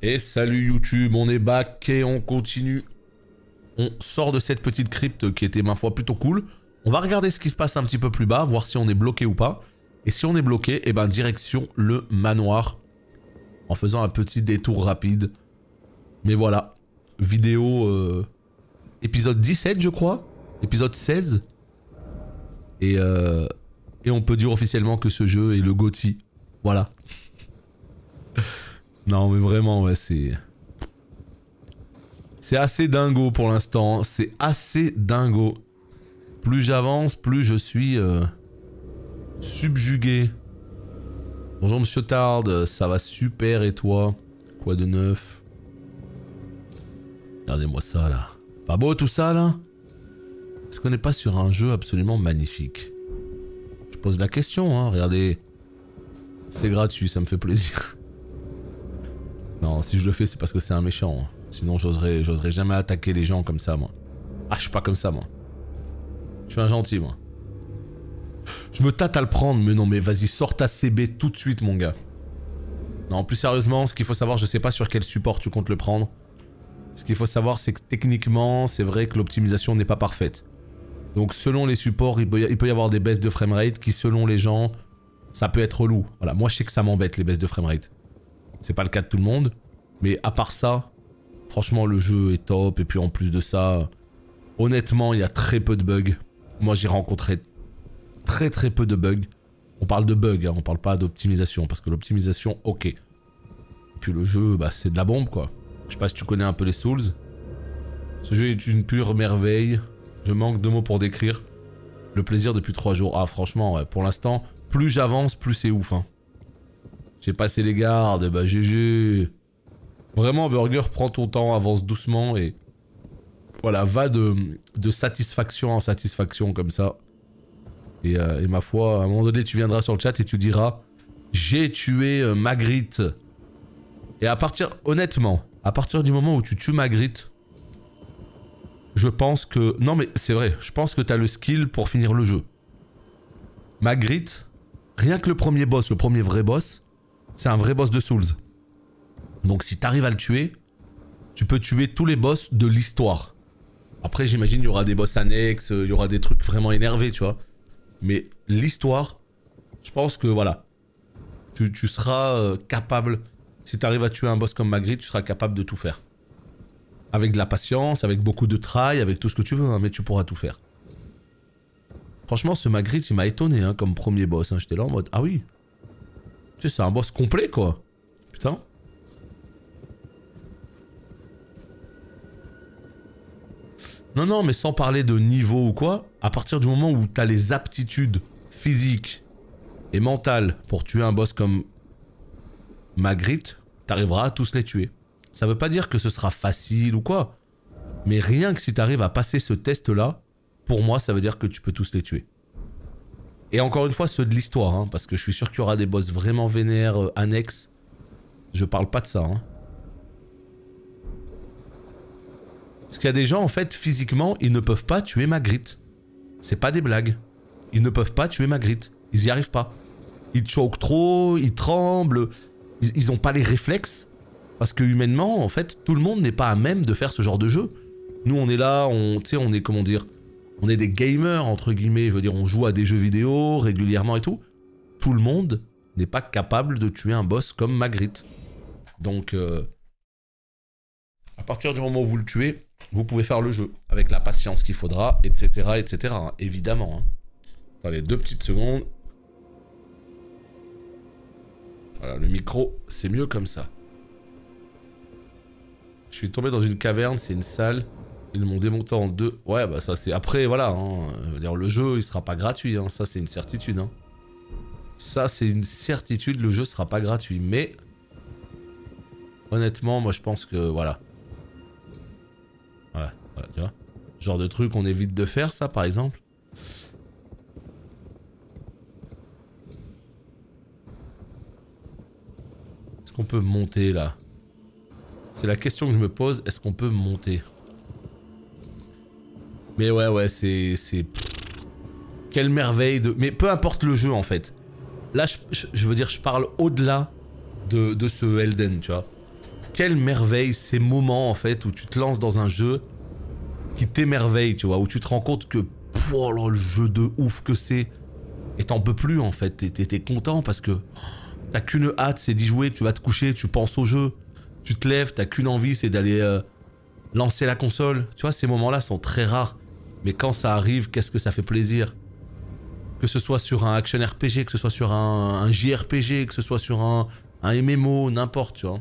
Et salut YouTube, on est back et on continue. On sort de cette petite crypte qui était ma foi plutôt cool. On va regarder ce qui se passe un petit peu plus bas, voir si on est bloqué ou pas. Et si on est bloqué, eh ben direction le manoir. En faisant un petit détour rapide. Mais voilà. Vidéo épisode 17 je crois. Épisode 16. Et on peut dire officiellement que ce jeu est le GOTY. Voilà. Non mais vraiment ouais c'est assez dingo pour l'instant. C'est assez dingo. Plus j'avance, plus je suis subjugué. Bonjour Monsieur Tard, ça va super et toi? Quoi de neuf? Regardez-moi ça là. Pas beau tout ça là? Est-ce qu'on n'est pas sur un jeu absolument magnifique? Je pose la question hein, regardez. C'est gratuit, ça me fait plaisir. Non, si je le fais c'est parce que c'est un méchant. Hein. Sinon j'oserais jamais attaquer les gens comme ça moi. Ah je suis pas comme ça moi. Je suis un gentil moi. Je me tâte à le prendre, mais non mais vas-y sors ta CB tout de suite mon gars. Non plus sérieusement, ce qu'il faut savoir, je sais pas sur quel support tu comptes le prendre. Ce qu'il faut savoir c'est que techniquement, c'est vrai que l'optimisation n'est pas parfaite. Donc selon les supports, il peut y avoir des baisses de framerate qui selon les gens, ça peut être relou. Voilà, moi je sais que ça m'embête les baisses de framerate. C'est pas le cas de tout le monde, mais à part ça, franchement le jeu est top et puis en plus de ça, honnêtement il y a très peu de bugs. Moi j'ai rencontré très peu de bugs. On parle de bugs, hein, on parle pas d'optimisation, parce que l'optimisation, ok. Et puis le jeu, bah c'est de la bombe quoi. Je sais pas si tu connais un peu les Souls. Ce jeu est une pure merveille. Je manque de mots pour décrire le plaisir depuis 3 jours. Ah franchement, ouais, pour l'instant, plus j'avance, plus c'est ouf. Hein. J'ai passé les gardes, bah GG. Vraiment, Burger, prends ton temps, avance doucement et... Voilà, va de satisfaction en satisfaction comme ça. Et ma foi, à un moment donné, tu viendras sur le chat et tu diras « J'ai tué Magritte ». Et à partir, honnêtement, à partir du moment où tu tues Magritte, je pense que... Non mais c'est vrai, je pense que t'as le skill pour finir le jeu. Magritte, rien que le premier boss, le premier vrai boss, c'est un vrai boss de Souls. Donc si t'arrives à le tuer, tu peux tuer tous les boss de l'histoire. Après j'imagine il y aura des boss annexes, il y aura des trucs vraiment énervés, tu vois. Mais l'histoire, je pense que voilà, tu seras capable, si tu arrives à tuer un boss comme Magritte, tu seras capable de tout faire. Avec de la patience, avec beaucoup de try, avec tout ce que tu veux, hein, mais tu pourras tout faire. Franchement, ce Magritte, il m'a étonné hein, comme premier boss. Hein. J'étais là en mode, ah oui, tu sais, c'est un boss complet quoi. Putain. Non, non, mais sans parler de niveau ou quoi, à partir du moment où t'as les aptitudes physiques et mentales pour tuer un boss comme Magritte, t'arriveras à tous les tuer. Ça veut pas dire que ce sera facile ou quoi, mais rien que si t'arrives à passer ce test-là, pour moi, ça veut dire que tu peux tous les tuer. Et encore une fois, ceux de l'histoire, hein, parce que je suis sûr qu'il y aura des boss vraiment vénères, annexes. Je parle pas de ça, hein. Parce qu'il y a des gens, en fait, physiquement, ils ne peuvent pas tuer Magritte. C'est pas des blagues. Ils ne peuvent pas tuer Magritte. Ils y arrivent pas. Ils choquent trop, ils tremblent. Ils ont pas les réflexes. Parce que humainement, en fait, tout le monde n'est pas à même de faire ce genre de jeu. Nous, on est là, tu sais, on est, comment dire... On est des gamers, entre guillemets. Je veux dire, on joue à des jeux vidéo régulièrement et tout. Tout le monde n'est pas capable de tuer un boss comme Magritte. Donc... à partir du moment où vous le tuez, vous pouvez faire le jeu avec la patience qu'il faudra, etc., etc. Hein, évidemment. Hein. Attendez, 2 petites secondes. Voilà, le micro, c'est mieux comme ça. Je suis tombé dans une caverne, c'est une salle. Ils m'ont démonté en 2. Ouais, bah ça c'est... Après, voilà. Hein, je veux dire, le jeu, il sera pas gratuit. Hein, ça, c'est une certitude. Hein. Ça, c'est une certitude. Le jeu sera pas gratuit. Mais... honnêtement, moi, je pense que... Voilà. Voilà, tu vois. Genre de truc on évite de faire ça par exemple. Est-ce qu'on peut monter là? C'est la question que je me pose, est-ce qu'on peut monter? Mais ouais, c'est... Quelle merveille de... Mais peu importe le jeu en fait. Là, je veux dire, je parle au-delà de ce Elden, tu vois. quelle merveille ces moments en fait où tu te lances dans un jeu qui t'émerveille, tu vois, où tu te rends compte que oh là, le jeu de ouf que c'est. Et t'en peux plus en fait, t'es content parce que t'as qu'une hâte, c'est d'y jouer, tu vas te coucher, tu penses au jeu. Tu te lèves, t'as qu'une envie, c'est d'aller lancer la console. Tu vois, ces moments-là sont très rares. Mais quand ça arrive, qu'est-ce que ça fait plaisir. Que ce soit sur un action RPG, que ce soit sur un JRPG, que ce soit sur un MMO, n'importe, tu vois.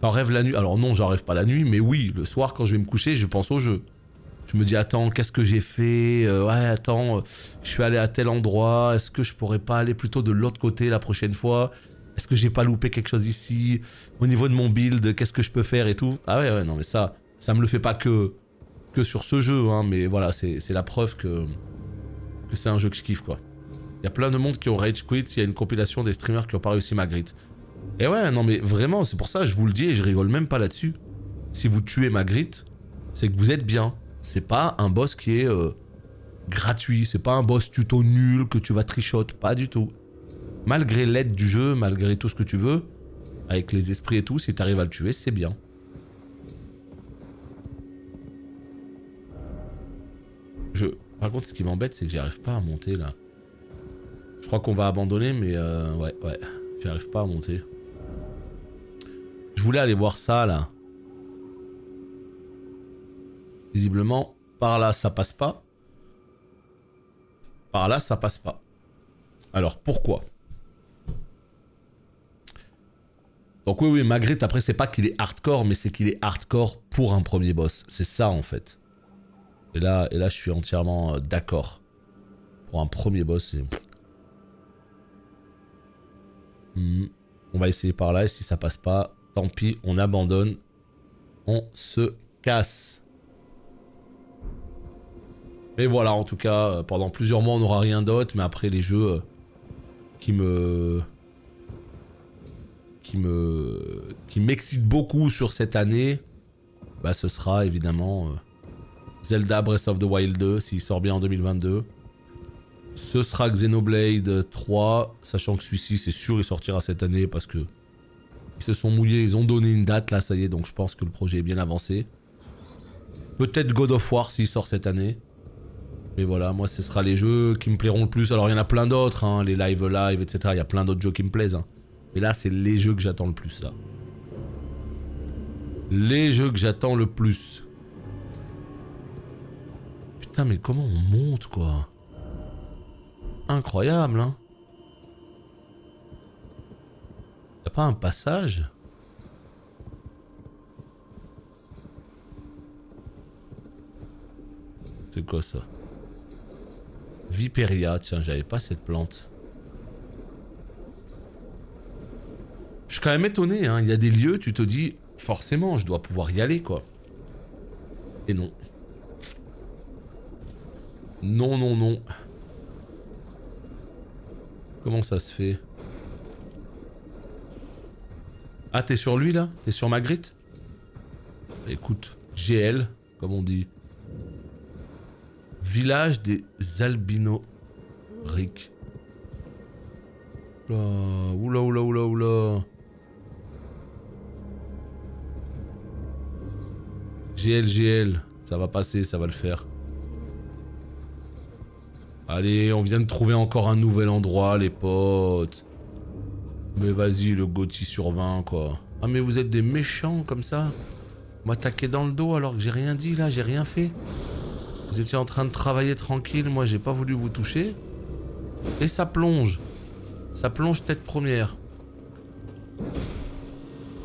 T'en rêves la nuit. Alors non, j'en rêve pas la nuit, mais oui, le soir quand je vais me coucher, je pense au jeu. Je me dis, attends, qu'est-ce que j'ai fait? Ouais, attends, je suis allé à tel endroit. Est-ce que je pourrais pas aller plutôt de l'autre côté la prochaine fois? Est-ce que j'ai pas loupé quelque chose ici? Au niveau de mon build, qu'est-ce que je peux faire et tout? Ah ouais, non, mais ça me le fait pas que sur ce jeu, hein, mais voilà, c'est la preuve que c'est un jeu que je kiffe, quoi. Il y a plein de monde qui ont rage quit, il y a une compilation des streamers qui ont pas réussi Magritte. Et ouais, non mais vraiment, c'est pour ça, je vous le dis et je rigole même pas là-dessus. Si vous tuez Magritte, c'est que vous êtes bien. C'est pas un boss qui est gratuit, c'est pas un boss tuto nul que tu vas trichoter, pas du tout. Malgré l'aide du jeu, malgré tout ce que tu veux, avec les esprits et tout, si t'arrives à le tuer, c'est bien. Par contre, ce qui m'embête, c'est que j'arrive pas à monter là. Je crois qu'on va abandonner, mais ouais, j'arrive pas à monter. Je voulais aller voir ça là. Visiblement, par là, ça passe pas. Par là, ça passe pas. Alors, pourquoi? Donc oui, Magritte, après, c'est pas qu'il est hardcore, mais c'est qu'il est hardcore pour un premier boss. C'est ça, en fait. Et là, je suis entièrement d'accord. Pour un premier boss, c'est... On va essayer par là, et si ça passe pas, tant pis, on abandonne. On se casse. Et voilà, en tout cas, pendant plusieurs mois, on n'aura rien d'autre, mais après, les jeux qui m'excitent beaucoup sur cette année, bah ce sera évidemment Zelda Breath of the Wild 2, s'il sort bien en 2022. Ce sera Xenoblade 3, sachant que celui-ci, c'est sûr, il sortira cette année parce que ils se sont mouillés, ils ont donné une date, là, ça y est, donc je pense que le projet est bien avancé. Peut-être God of War s'il sort cette année. Mais voilà, moi, ce sera les jeux qui me plairont le plus. Alors, il y en a plein d'autres, hein, les live, etc. Il y a plein d'autres jeux qui me plaisent. Hein. Mais là, c'est les jeux que j'attends le plus, là. Les jeux que j'attends le plus. Putain, mais comment on monte, quoi? Incroyable, hein. Y'a pas un passage? C'est quoi ça? Viperia, tiens, j'avais pas cette plante. Je suis quand même étonné, hein. Il y a des lieux, tu te dis, forcément, je dois pouvoir y aller, quoi. Et non. Non, non, non. Comment ça se fait? Ah, t'es sur lui, là? T'es sur Magritte? Écoute, GL, comme on dit. Village des Albinoriques. Oula, oula, oula, oula. GL, ça va passer, ça va le faire. Allez, on vient de trouver encore un nouvel endroit, les potes. Mais vas-y, le Gotti sur 20, quoi. Ah, mais vous êtes des méchants, comme ça. M'attaquer dans le dos alors que j'ai rien dit, là, j'ai rien fait. Vous étiez en train de travailler tranquille, moi j'ai pas voulu vous toucher. Et ça plonge. Ça plonge tête première.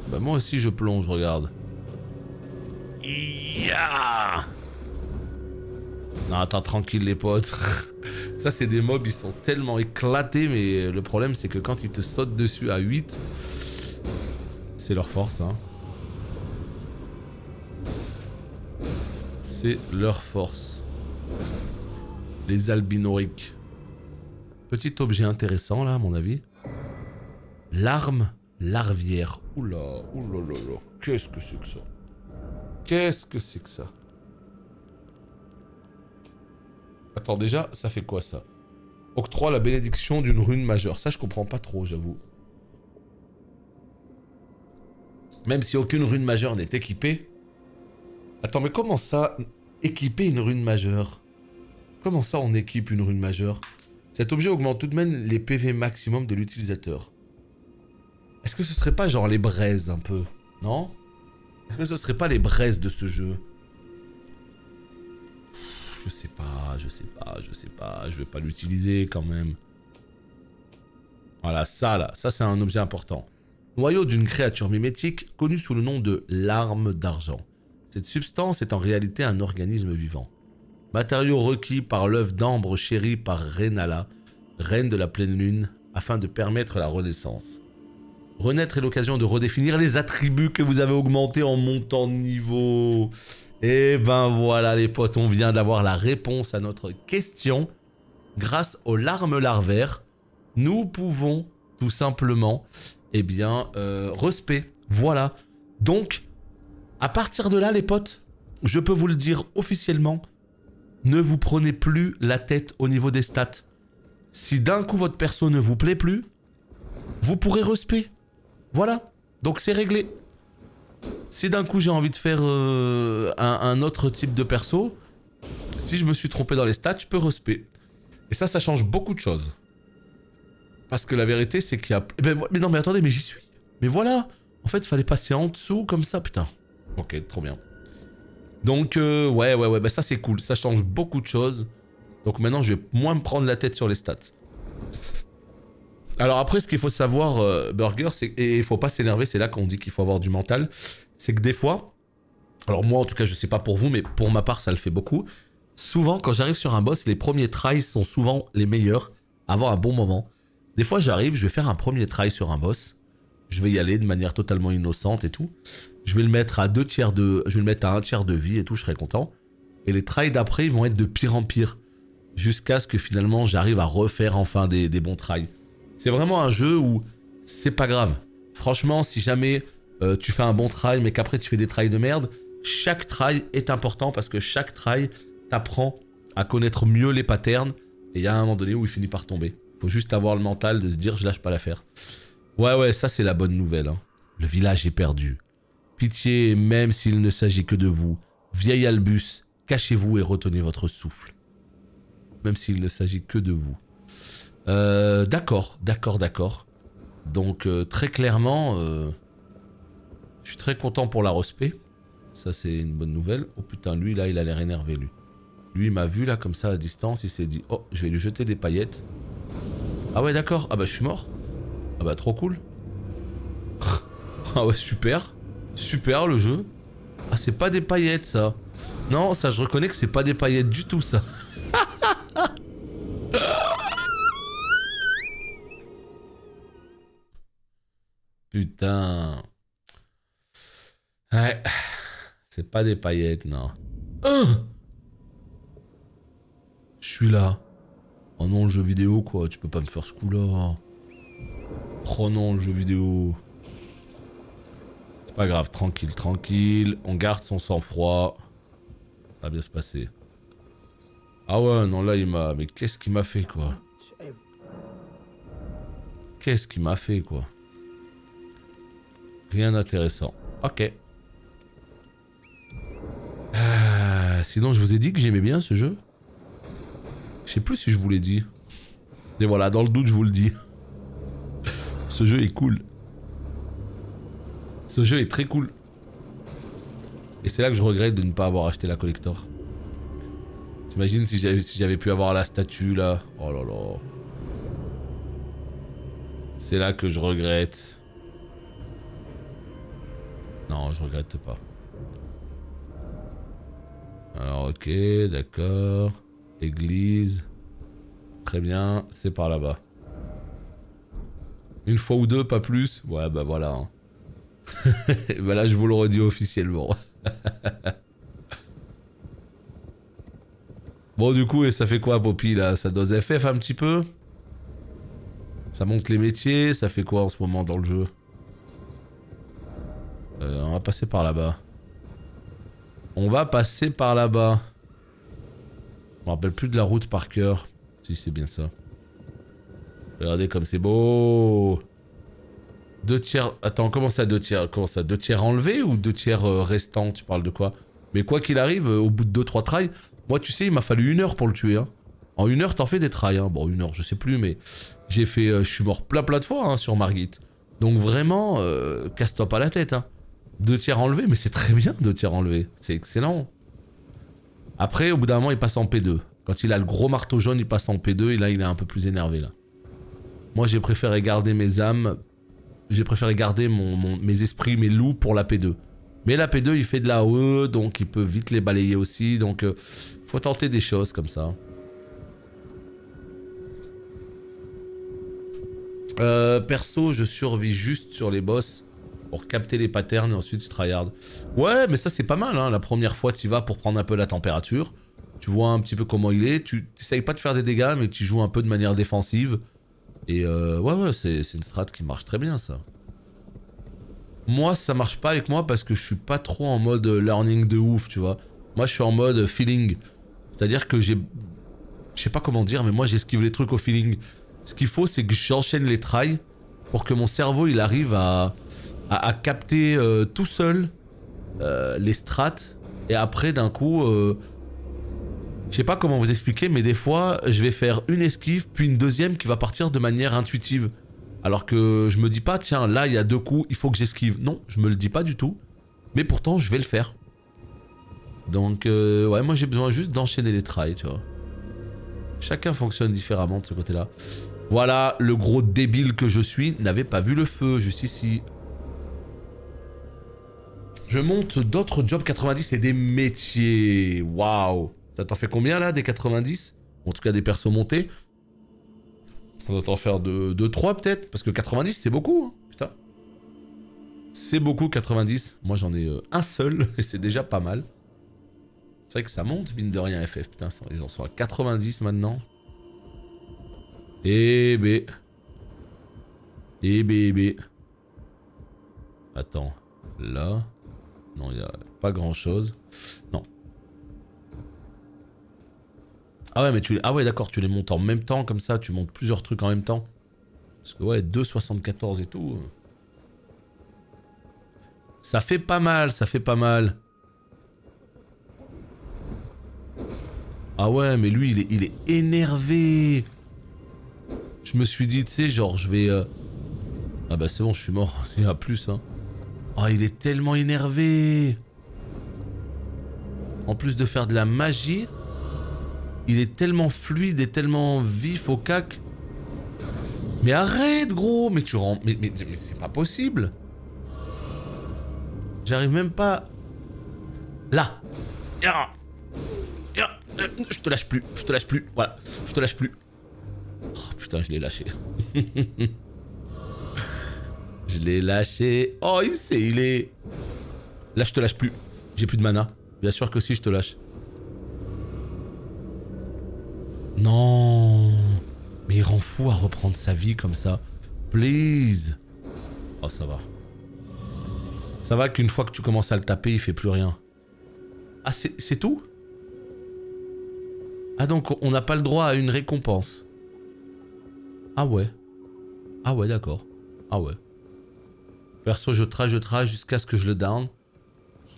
Bah moi aussi je plonge, regarde. Yeah. Non, attends, tranquille les potes. Ça c'est des mobs, ils sont tellement éclatés, mais le problème c'est que quand ils te sautent dessus à 8, c'est leur force, hein. C'est leur force. Les albinoriques. Petit objet intéressant là à mon avis. L'arme larvière. Oula, oula, oula. Qu'est-ce que c'est que ça? Qu'est-ce que c'est que ça? Attends, déjà, ça fait quoi ça? Octroie la bénédiction d'une rune majeure. Ça, je comprends pas trop, j'avoue. Même si aucune rune majeure n'est équipée. Attends, mais comment ça, équiper une rune majeure? Comment ça, on équipe une rune majeure? Cet objet augmente tout de même les PV maximum de l'utilisateur. Est-ce que ce serait pas genre les braises un peu? Non? Est-ce que ce serait pas les braises de ce jeu? Je sais pas, je vais pas l'utiliser quand même. Voilà, ça là, ça c'est un objet important. Noyau d'une créature mimétique connue sous le nom de l'arme d'argent. Cette substance est en réalité un organisme vivant. Matériau requis par l'œuf d'ambre chérie par Renala, reine de la pleine lune, afin de permettre la renaissance. Renaître est l'occasion de redéfinir les attributs que vous avez augmentés en montant de niveau. Et ben voilà les potes, on vient d'avoir la réponse à notre question. Grâce aux larmes larvaires, nous pouvons tout simplement, eh bien, respect. Voilà. Donc, à partir de là les potes, je peux vous le dire officiellement, ne vous prenez plus la tête au niveau des stats. Si d'un coup votre perso ne vous plaît plus, vous pourrez respect. Voilà. Donc c'est réglé. Si d'un coup j'ai envie de faire un autre type de perso, si je me suis trompé dans les stats, je peux respect. Et ça change beaucoup de choses. Parce que la vérité c'est qu'il y a... mais non mais attendez, mais j'y suis. Mais voilà. En fait, il fallait passer en dessous comme ça, putain. Ok, trop bien. Donc, ouais, bah ça c'est cool. Ça change beaucoup de choses. Donc maintenant, je vais moins me prendre la tête sur les stats. Alors après, ce qu'il faut savoir, Burger, c'est... Et il faut pas s'énerver, c'est là qu'on dit qu'il faut avoir du mental. C'est que des fois... Alors moi, en tout cas, je sais pas pour vous, mais pour ma part, ça le fait beaucoup. Souvent, quand j'arrive sur un boss, les premiers tries sont souvent les meilleurs, avant un bon moment. Des fois, j'arrive, je vais faire un premier try sur un boss. Je vais y aller de manière totalement innocente et tout. Je vais le mettre à 2 tiers de... Je vais le mettre à 1 tiers de vie et tout, je serai content. Et les tries d'après, ils vont être de pire en pire. Jusqu'à ce que finalement, j'arrive à refaire enfin des bons tries. C'est vraiment un jeu où c'est pas grave. Franchement, si jamais tu fais un bon try, mais qu'après tu fais des tries de merde, chaque try est important parce que chaque try t'apprend à connaître mieux les patterns. Et il y a un moment donné où il finit par tomber. Faut juste avoir le mental de se dire, je lâche pas l'affaire. Ouais, ça c'est la bonne nouvelle. Hein. Le village est perdu. Pitié, même s'il ne s'agit que de vous. Vieil Albus, cachez-vous et retenez votre souffle. Même s'il ne s'agit que de vous. D'accord. Donc très clairement, je suis très content pour la respect. Ça c'est une bonne nouvelle. Oh putain, lui là, il a l'air énervé lui. Lui il m'a vu là comme ça à distance, il s'est dit, oh je vais lui jeter des paillettes. Ah ouais d'accord, ah bah je suis mort. Ah bah trop cool. Ah ouais super. Super le jeu. Ah c'est pas des paillettes ça. Non ça je reconnais que c'est pas des paillettes du tout ça. Putain. Ouais. C'est pas des paillettes, non. Je suis là. Oh non, le jeu vidéo, quoi. Tu peux pas me faire ce coup-là. Oh non, le jeu vidéo. C'est pas grave, tranquille. On garde son sang-froid. Ça va bien se passer. Ah ouais, non, là, il m'a... Mais qu'est-ce qu'il m'a fait, quoi? Qu'est-ce qu'il m'a fait, quoi? Rien d'intéressant. Ok. Sinon, je vous ai dit que j'aimais bien ce jeu. Je sais plus si je vous l'ai dit. Mais voilà, dans le doute, je vous le dis. Ce jeu est cool. Ce jeu est très cool. Et c'est là que je regrette de ne pas avoir acheté la collector. T'imagines si j'avais pu avoir la statue là. Oh là là. C'est là que je regrette. Non, je regrette pas. Alors ok, d'accord. Église. Très bien, c'est par là-bas. Une fois ou deux, pas plus. Ouais, bah voilà. Hein. Bah là, je vous le redis officiellement. Bon, du coup, et ça fait quoi, Poppy, là? Ça dose FF un petit peu? Ça monte les métiers? Ça fait quoi en ce moment dans le jeu? On va passer par là-bas. On va passer par là-bas. Je me rappelle plus de la route par cœur. Si, c'est bien ça. Regardez comme c'est beau. 2 tiers... Attends, comment ça 2 tiers? Comment ça 2 tiers enlevés ou 2 tiers restants? Tu parles de quoi? Mais quoi qu'il arrive, au bout de 2-3 tries, moi tu sais, il m'a fallu 1 heure pour le tuer. Hein. En 1 heure, t'en fais des tries. Hein. Bon, 1 heure, je sais plus, mais j'ai fait... je suis mort plein de fois hein, sur Margit. Donc vraiment, casse-toi pas la tête. Hein. 2 tiers enlevés, mais c'est très bien 2 tiers enlevés. C'est excellent. Après, au bout d'un moment, il passe en P2. Quand il a le gros marteau jaune, il passe en P2 et là, il est un peu plus énervé là. Moi, j'ai préféré garder mes âmes. J'ai préféré garder mes esprits, mes loups pour la P2. Mais la P2, il fait de la E, donc il peut vite les balayer aussi. Donc, faut tenter des choses comme ça. Perso, je survis juste sur les boss pour capter les patterns et ensuite je tryhard. Ouais, mais ça c'est pas mal. Hein. La première fois, tu y vas pour prendre un peu la température. Tu vois un petit peu comment il est. Tu n'essayes pas de faire des dégâts, mais tu joues un peu de manière défensive. Et ouais, c'est une strat qui marche très bien, ça. Moi, ça marche pas avec moi parce que je suis pas trop en mode learning de ouf, tu vois. Moi, je suis en mode feeling. C'est-à-dire que j'ai... Je sais pas comment dire, mais moi, j'esquive les trucs au feeling. Ce qu'il faut, c'est que j'enchaîne les tries pour que mon cerveau, il arrive à capter tout seul les strats. Et après, d'un coup... Je sais pas comment vous expliquer, mais des fois, je vais faire une esquive, puis une deuxième qui va partir de manière intuitive. Alors que je me dis pas, tiens, là, il y a 2 coups, il faut que j'esquive. Non, je me le dis pas du tout. Mais pourtant, je vais le faire. Donc, ouais, moi, j'ai besoin juste d'enchaîner les tries, tu vois. Chacun fonctionne différemment de ce côté-là. Voilà, le gros débile que je suis n'avait pas vu le feu, juste ici. Je monte d'autres jobs 90 et des métiers. Waouh. Ça t'en fait combien là, des 90? En tout cas des persos montés. Ça doit t'en faire 2-3 peut-être. Parce que 90 c'est beaucoup, hein. Putain. C'est beaucoup 90. Moi j'en ai un seul et c'est déjà pas mal. C'est vrai que ça monte, mine de rien, FF. Putain, ils en sont à 90 maintenant. Eh bé. Eh bé, eh bé. Attends. Là. Non, il n'y a pas grand chose. Non. Ah ouais, mais ah ouais, d'accord, tu les montes en même temps, comme ça, tu montes plusieurs trucs en même temps. Parce que ouais, 2,74 et tout. Ça fait pas mal, ça fait pas mal. Ah ouais, mais lui, il est énervé. Je me suis dit, tu sais, genre, je vais... Ah bah c'est bon, je suis mort. Il y a plus, hein. Ah, il est tellement énervé. En plus de faire de la magie... Il est tellement fluide et tellement vif au cac. Mais arrête, gros. Mais tu rends... Mais c'est pas possible. J'arrive même pas... Là. Je te lâche plus. Je te lâche plus. Voilà. Je te lâche plus. Oh putain, je l'ai lâché. Je l'ai lâché. Oh, il est... Là, je te lâche plus. J'ai plus de mana. Bien sûr que si, je te lâche. Non. Mais il rend fou à reprendre sa vie comme ça. Please. Oh, ça va. Ça va qu'une fois que tu commences à le taper, il fait plus rien. Ah, c'est tout? Ah, donc on n'a pas le droit à une récompense. Ah ouais. Ah ouais, d'accord. Ah ouais. Perso, je trash jusqu'à ce que je le down.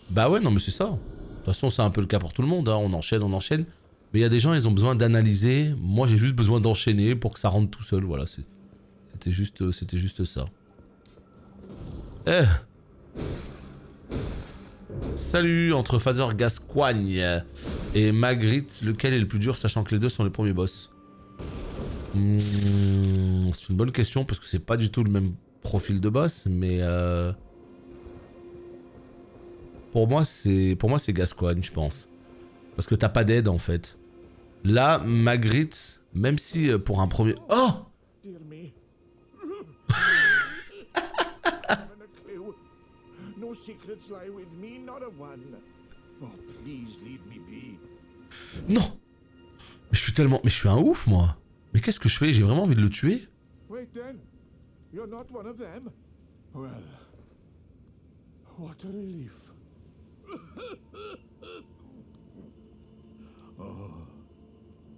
Bah ouais, non mais c'est ça. De toute façon, c'est un peu le cas pour tout le monde. Hein. On enchaîne, on enchaîne. Mais il y a des gens, ils ont besoin d'analyser. Moi, j'ai juste besoin d'enchaîner pour que ça rentre tout seul. Voilà, c'était juste ça. Eh. Salut, entre Phaser Gascoigne et Magritte, lequel est le plus dur, sachant que les deux sont les premiers boss? C'est une bonne question, parce que c'est pas du tout le même profil de boss, mais... Pour moi, c'est Gascoigne, je pense. Parce que t'as pas d'aide, en fait. Là, Magritte, même si pour un premier... Oh! Non! Mais je suis tellement... Mais je suis un ouf, moi! Mais qu'est-ce que je fais? J'ai vraiment envie de le tuer?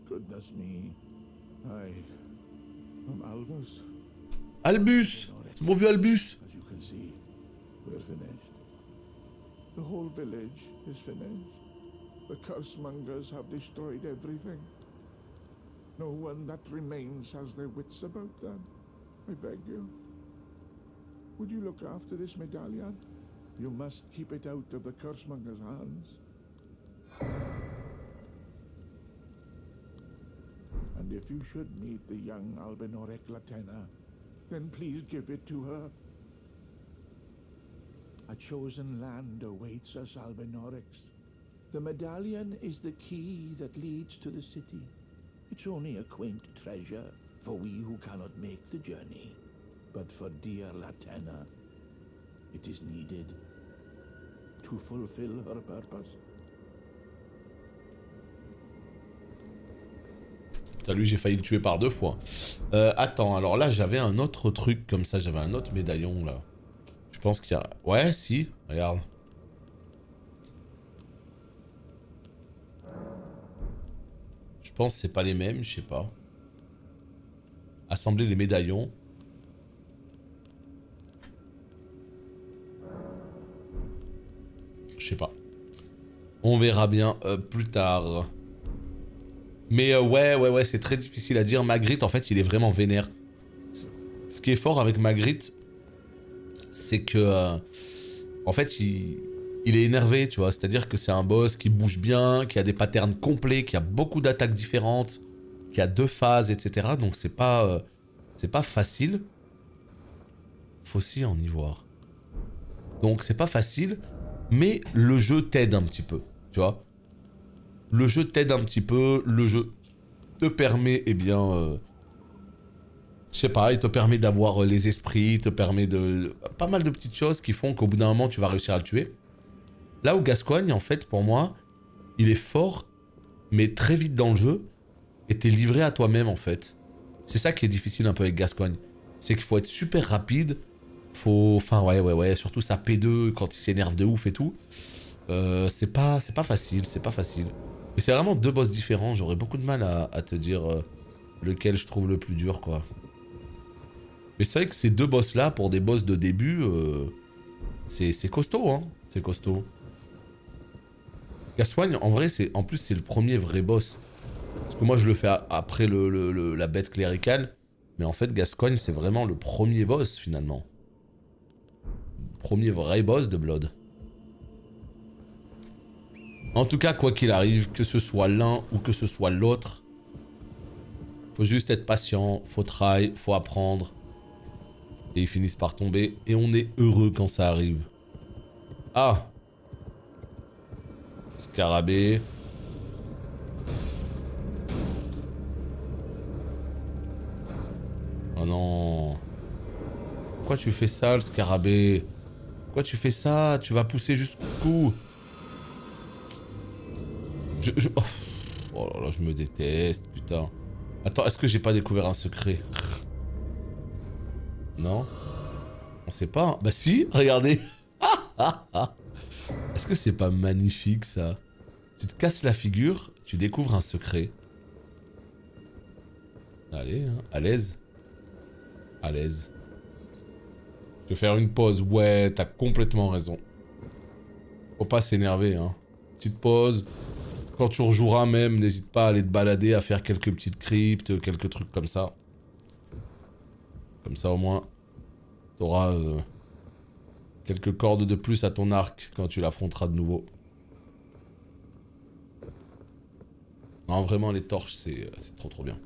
Goodness me. I'm Albus. Albus! C'est mon vieux Albus! The whole village is finished. The cursemongers have destroyed everything. No one that remains has their wits about them. I beg you. Would you look after this medallion? You must keep it out of the cursemonger's hands. And if you should meet the young Albinorek Latena, then please give it to her. A chosen land awaits us, Albinorics. The medallion is the key that leads to the city. It's only a quaint treasure for we who cannot make the journey. But for dear Latena, it is needed to fulfill her purpose. Putain, lui, j'ai failli le tuer par 2 fois. Attends, alors là, j'avais un autre truc comme ça. J'avais un autre médaillon, là. Je pense qu'il y a... Ouais, si. Regarde. Je pense que c'est pas les mêmes, je sais pas. Assembler les médaillons. Je sais pas. On verra bien plus tard. Mais ouais, c'est très difficile à dire. Magritte, en fait, il est vraiment vénère. Ce qui est fort avec Magritte, c'est que... en fait, il est énervé, tu vois. C'est-à-dire que c'est un boss qui bouge bien, qui a des patterns complets, qui a beaucoup d'attaques différentes, qui a 2 phases, etc. Donc c'est pas facile. Faucille en ivoire. Donc c'est pas facile, mais le jeu t'aide un petit peu, tu vois. Le jeu t'aide un petit peu, le jeu te permet, eh bien... je sais pas, il te permet d'avoir les esprits, il te permet de... pas mal de petites choses qui font qu'au bout d'un moment, tu vas réussir à le tuer. Là où Gascoigne, en fait, pour moi, il est fort, mais très vite dans le jeu, et t'es livré à toi-même, en fait. C'est ça qui est difficile un peu avec Gascoigne. C'est qu'il faut être super rapide, faut... Enfin, ouais, surtout sa P2, quand il s'énerve de ouf et tout. C'est pas facile, c'est pas facile. Mais c'est vraiment 2 boss différents, j'aurais beaucoup de mal à te dire lequel je trouve le plus dur, quoi. Mais c'est vrai que ces 2 boss là, pour des boss de début, c'est costaud, hein. C'est costaud. Gascoigne, en vrai, en plus c'est le premier vrai boss. Parce que moi je le fais après la bête cléricale. Mais en fait, Gascoigne, c'est vraiment le premier boss, finalement. Le premier vrai boss de Blood. En tout cas, quoi qu'il arrive, que ce soit l'un ou que ce soit l'autre, faut juste être patient, faut try, faut apprendre. Et ils finissent par tomber. Et on est heureux quand ça arrive. Ah! Scarabée. Oh non. Pourquoi tu fais ça, le scarabée? Pourquoi tu fais ça? Tu vas pousser jusqu'où? Oh là là, je me déteste, putain. Attends, est-ce que j'ai pas découvert un secret? Non? On sait pas. Hein. Bah si, regardez. Est-ce que c'est pas magnifique, ça? Tu te casses la figure, tu découvres un secret. Allez, hein, à l'aise. À l'aise. Je vais faire une pause. Ouais, t'as complètement raison. Faut pas s'énerver, hein. Petite pause. Quand tu rejoueras même, n'hésite pas à aller te balader, à faire quelques petites cryptes, quelques trucs comme ça. Comme ça au moins, t'auras quelques cordes de plus à ton arc quand tu l'affronteras de nouveau. Non, vraiment les torches, c'est trop bien.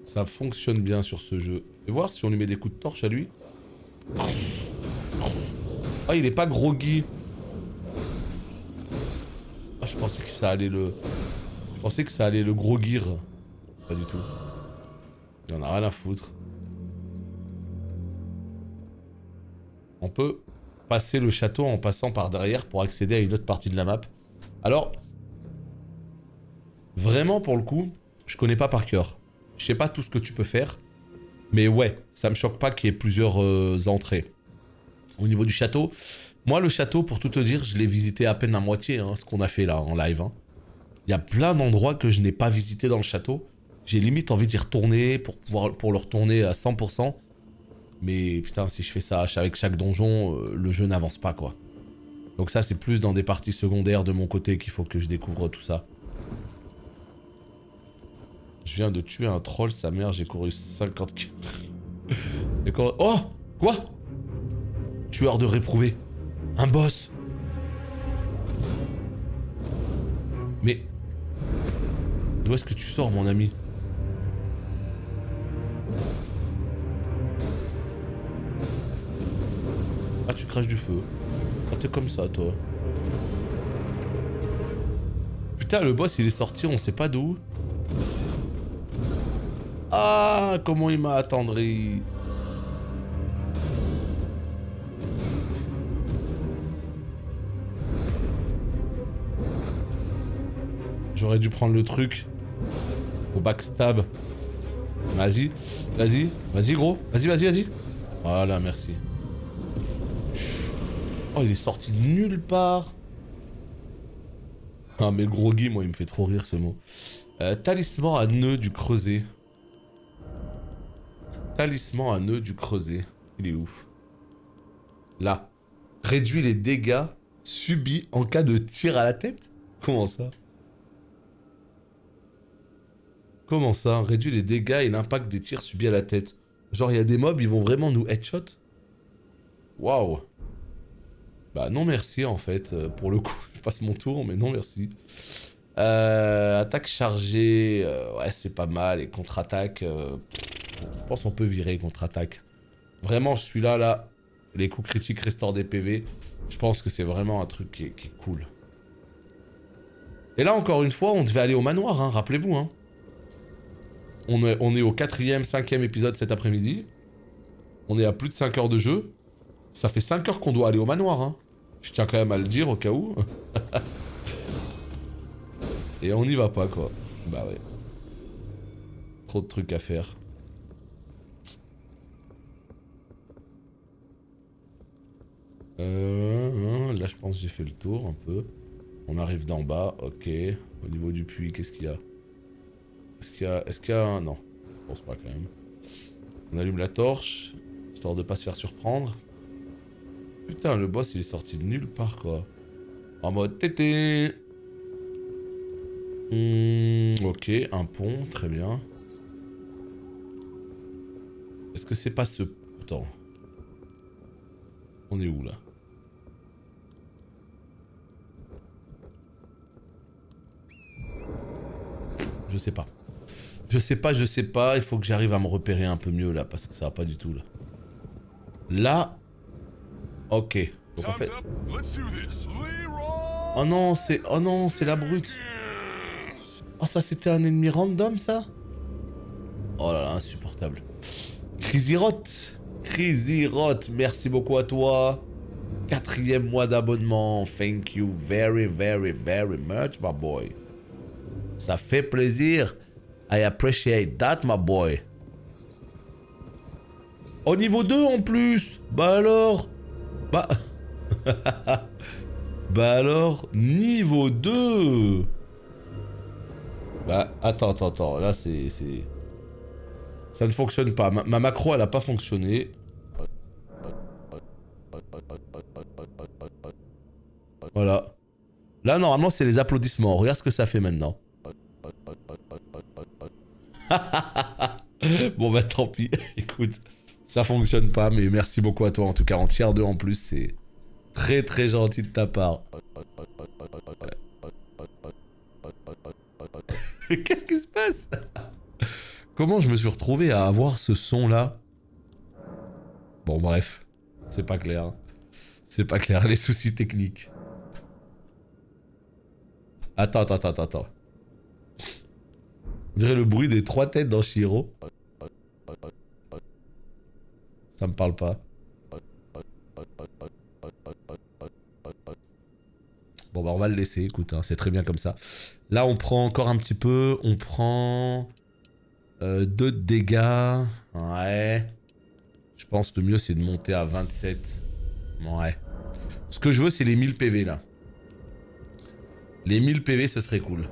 Ça fonctionne bien sur ce jeu. Fais voir si on lui met des coups de torche à lui. Ah, il est pas groggy. Ah, je pensais que ça allait le... Je pensais que ça allait le groguir. Pas du tout. Il en a rien à foutre. On peut passer le château en passant par derrière pour accéder à une autre partie de la map. Alors, vraiment pour le coup, je connais pas par cœur. Je sais pas tout ce que tu peux faire. Mais ouais, ça me choque pas qu'il y ait plusieurs entrées. Au niveau du château, moi le château, pour tout te dire, je l'ai visité à peine à moitié, hein, ce qu'on a fait là en live. Hein. Il y a plein d'endroits que je n'ai pas visité dans le château. J'ai limite envie d'y retourner pour le retourner à 100%. Mais putain, si je fais ça avec chaque donjon, le jeu n'avance pas, quoi. Donc ça, c'est plus dans des parties secondaires de mon côté qu'il faut que je découvre tout ça. Je viens de tuer un troll, sa mère, j'ai couru 50 km. Oh! Quoi? Tueur de réprouvés. Un boss. Mais... D'où est-ce que tu sors, mon ami? Ah, tu craches du feu. Ah, t'es comme ça, toi. Putain, le boss, il est sorti, on sait pas d'où. Ah, comment il m'a attendri. J'aurais dû prendre le truc. Au backstab. Vas-y, vas-y, vas-y gros. Vas-y, vas-y, vas-y. Voilà, merci. Oh, il est sorti de nulle part. Ah, mais gros Guy, moi, il me fait trop rire ce mot. Talisman à nœud du creuset. Talisman à nœud du creuset. Il est où? Là. Réduit les dégâts subis en cas de tir à la tête? Comment ça? Comment ça? Réduit les dégâts et l'impact des tirs subis à la tête. Genre, il y a des mobs, ils vont vraiment nous headshot? Waouh. Bah non merci en fait, pour le coup. Je passe mon tour, mais non merci. Attaque chargée, ouais c'est pas mal. Et contre-attaque, je pense qu'on peut virer contre-attaque. Vraiment celui-là, là, les coups critiques restaurent des PV. Je pense que c'est vraiment un truc qui est cool. Et là encore une fois, on devait aller au manoir, hein, rappelez-vous. Hein. On est au 4e, 5e épisode cet après-midi. On est à plus de 5 heures de jeu. Ça fait 5 heures qu'on doit aller au manoir, hein. Je tiens quand même à le dire au cas où. Et on n'y va pas, quoi. Bah ouais. Trop de trucs à faire. Là, je pense que j'ai fait le tour, un peu. On arrive d'en bas, ok. Au niveau du puits, qu'est-ce qu'il y a? Est-ce qu'il y a un... Non, je pense pas, quand même. On allume la torche, histoire de pas se faire surprendre. Putain, le boss, il est sorti de nulle part, quoi. En mode tété. Ok, un pont, très bien. Est-ce que c'est pas ce... Attends. On est où, là? Je sais pas. Je sais pas. Il faut que j'arrive à me repérer un peu mieux, là, parce que ça va pas du tout, là. Là... Ok. Donc en fait... Oh non, c'est... Oh non, c'est la brute. Oh, ça, c'était un ennemi random, ça? Oh là là, insupportable. Crazy Rot. Crazy Rot, merci beaucoup à toi. 4e mois d'abonnement. Thank you very, very, very much, my boy. Ça fait plaisir. I appreciate that, my boy. Au niveau 2 en plus. Bah alors. Bah... bah alors, niveau 2. Bah, attends. Là, c'est... Ça ne fonctionne pas. Ma macro, elle a pas fonctionné. Voilà. Là, normalement, c'est les applaudissements. Regarde ce que ça fait maintenant. Bon, bah, tant pis. Écoute, ça fonctionne pas, mais merci beaucoup à toi. En tout cas, en tier 2 en plus, c'est très, très gentil de ta part. Qu'est-ce qui se passe? Comment je me suis retrouvé à avoir ce son-là? Bon, bref. C'est pas clair. C'est pas clair, les soucis techniques. Attends. On dirait le bruit des 3 têtes dans Shiro. Ça me parle pas. Bon bah on va le laisser, écoute, hein, c'est très bien comme ça. Là on prend encore un petit peu, on prend 2 de dégâts. Ouais. Je pense que le mieux c'est de monter à 27. Ouais. Ce que je veux c'est les 1000 PV là. Les 1000 PV ce serait cool.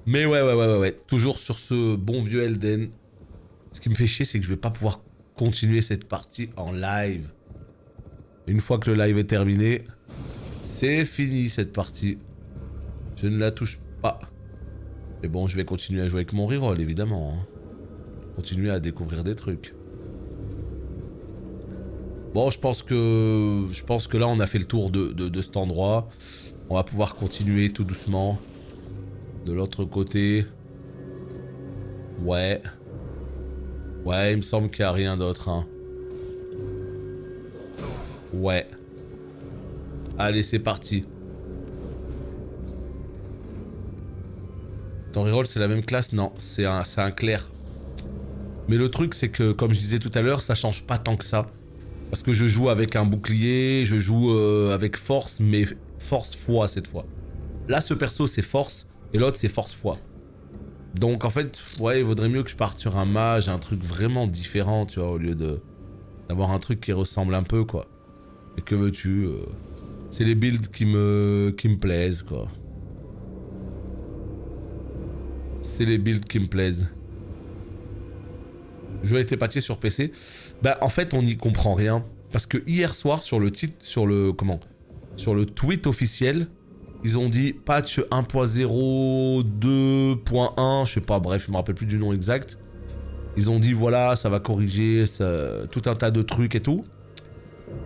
Mais ouais. Toujours sur ce bon vieux Elden. Ce qui me fait chier c'est que je vais pas pouvoir continuer cette partie en live. Une fois que le live est terminé, c'est fini cette partie. Je ne la touche pas. Mais bon, je vais continuer à jouer avec mon reroll, évidemment. Hein. Continuer à découvrir des trucs. Bon, je pense que là, on a fait le tour de cet endroit. On va pouvoir continuer tout doucement. De l'autre côté. Ouais. Ouais, il me semble qu'il n'y a rien d'autre. Hein. Ouais. Allez, c'est parti. Ton reroll, c'est la même classe? Non, c'est un clair. Mais le truc, c'est que, comme je disais tout à l'heure, ça change pas tant que ça. Parce que je joue avec un bouclier, je joue avec force, mais force foi cette fois. Là, ce perso, c'est force, et l'autre, c'est force foi. Donc, en fait, ouais, il vaudrait mieux que je parte sur un mage, un truc vraiment différent, tu vois, au lieu d'avoir un truc qui ressemble un peu, quoi. Et que veux-tu c'est les builds qui me plaisent, quoi. C'est les builds qui me plaisent. Le jeu a été patché sur PC. Bah en fait on n'y comprend rien. Parce que hier soir sur le tweet officiel, ils ont dit patch 1.0, 2.1, je sais pas, bref, je me rappelle plus du nom exact. Ils ont dit voilà, ça va corriger tout un tas de trucs et tout.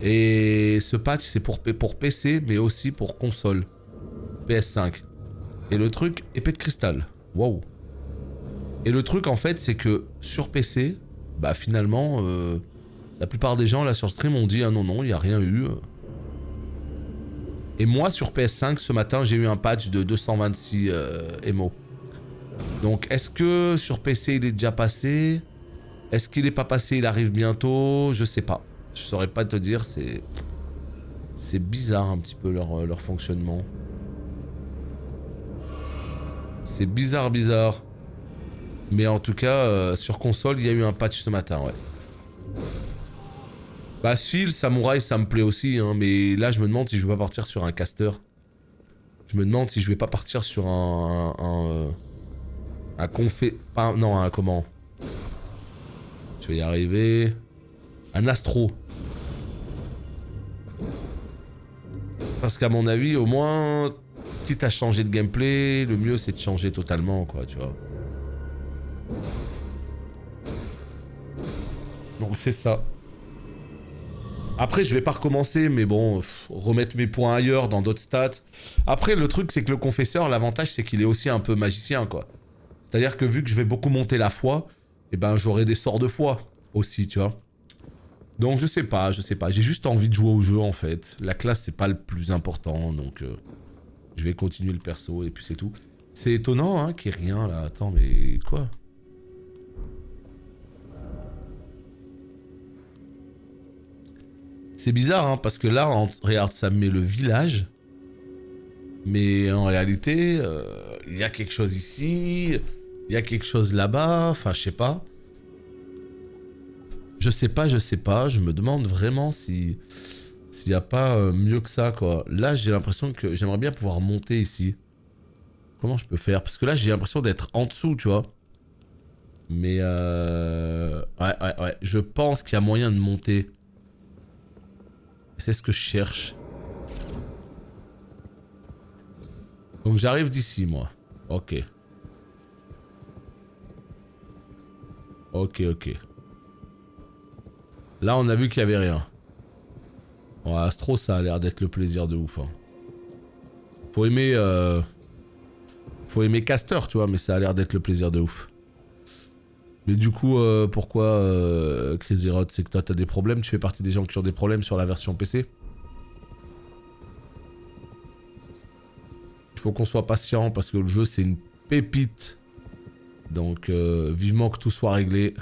Et ce patch c'est pour PC mais aussi pour console. PS5. Et le truc, épée de cristal. Waouh. Et le truc en fait c'est que sur PC, bah finalement, la plupart des gens là sur stream ont dit ah non, il n'y a rien eu. Et moi sur PS5 ce matin j'ai eu un patch de 226 émo. Donc est-ce que sur PC il est déjà passé? Est-ce qu'il n'est pas passé, il arrive bientôt? Je sais pas. Je saurais pas te dire, c'est bizarre un petit peu leur fonctionnement. C'est bizarre. Mais en tout cas, sur console, il y a eu un patch ce matin, ouais. Bah si, le samouraï, ça me plaît aussi, hein, mais là, je me demande si je vais pas partir sur un caster. Je me demande si je vais pas partir sur un confé... non, un comment? Je vais y arriver... Un astro. Parce qu'à mon avis, au moins, quitte à changer de gameplay, le mieux c'est de changer totalement, quoi, tu vois. Donc c'est ça. Après, je vais pas recommencer, mais bon, remettre mes points ailleurs dans d'autres stats. Après, le truc, c'est que le confesseur, l'avantage, c'est qu'il est aussi un peu magicien, quoi. C'est-à-dire que vu que je vais beaucoup monter la foi, eh ben, j'aurai des sorts de foi aussi, tu vois. Donc je sais pas. J'ai juste envie de jouer au jeu, en fait. La classe, c'est pas le plus important, donc... je vais continuer le perso, et puis c'est tout. C'est étonnant, hein, qu'il n'y ait rien, là. Attends, mais quoi? C'est bizarre, hein, parce que là, regarde, ça me met le village. Mais en réalité, il y a quelque chose ici, il y a quelque chose là-bas, enfin, je sais pas. Je sais pas, je me demande vraiment s'il n'y a pas mieux que ça, quoi. Là, j'ai l'impression que j'aimerais bien pouvoir monter ici. Comment je peux faire? Parce que là, j'ai l'impression d'être en dessous, tu vois. Mais ouais, je pense qu'il y a moyen de monter. C'est ce que je cherche. Donc j'arrive d'ici, moi. Ok. Ok. Là, on a vu qu'il y avait rien. Bon, Astro, ça a l'air d'être le plaisir de ouf. Hein. Faut aimer Caster, tu vois, mais ça a l'air d'être le plaisir de ouf. Mais du coup, pourquoi Crazy Rod, c'est que toi t'as des problèmes? Tu fais partie des gens qui ont des problèmes sur la version PC? Il faut qu'on soit patient parce que le jeu c'est une pépite. Donc vivement que tout soit réglé.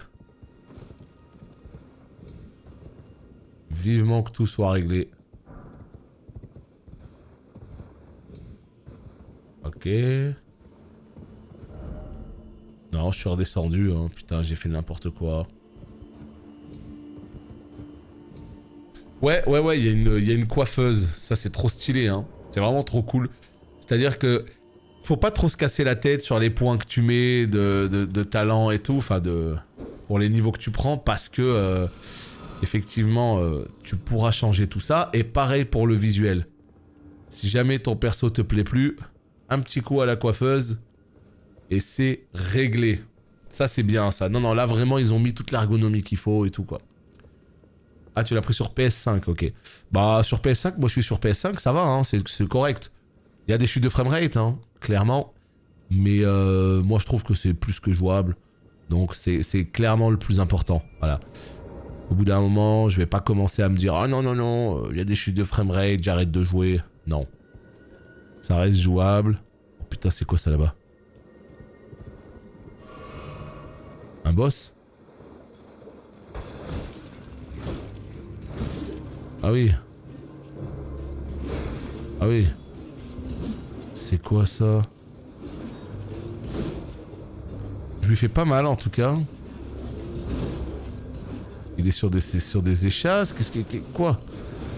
Vivement que tout soit réglé. Ok. Non, je suis redescendu, hein. Putain, j'ai fait n'importe quoi. Ouais, il y a une coiffeuse. Ça, c'est trop stylé, hein. C'est vraiment trop cool. C'est-à-dire que faut pas trop se casser la tête sur les points que tu mets de talent et tout, enfin pour les niveaux que tu prends, parce que effectivement, tu pourras changer tout ça. Et pareil pour le visuel. Si jamais ton perso te plaît plus, un petit coup à la coiffeuse et c'est réglé. Ça, c'est bien, ça. Non, non, là, vraiment, ils ont mis toute l'ergonomie qu'il faut et tout, quoi. Ah, tu l'as pris sur PS5, ok. Bah, sur PS5, moi, je suis sur PS5, ça va, hein, c'est correct. Il y a des chutes de framerate, hein, clairement. Mais moi, je trouve que c'est plus que jouable. Donc, c'est clairement le plus important, voilà. Au bout d'un moment, je vais pas commencer à me dire « Ah non, non, non, il y a des chutes de framerate, j'arrête de jouer. » Non. Ça reste jouable. Oh putain, c'est quoi ça là-bas? Un boss? Ah oui. Ah oui. C'est quoi ça? Je lui fais pas mal en tout cas. Il est sur des échasses. Qu'est-ce que... Quoi?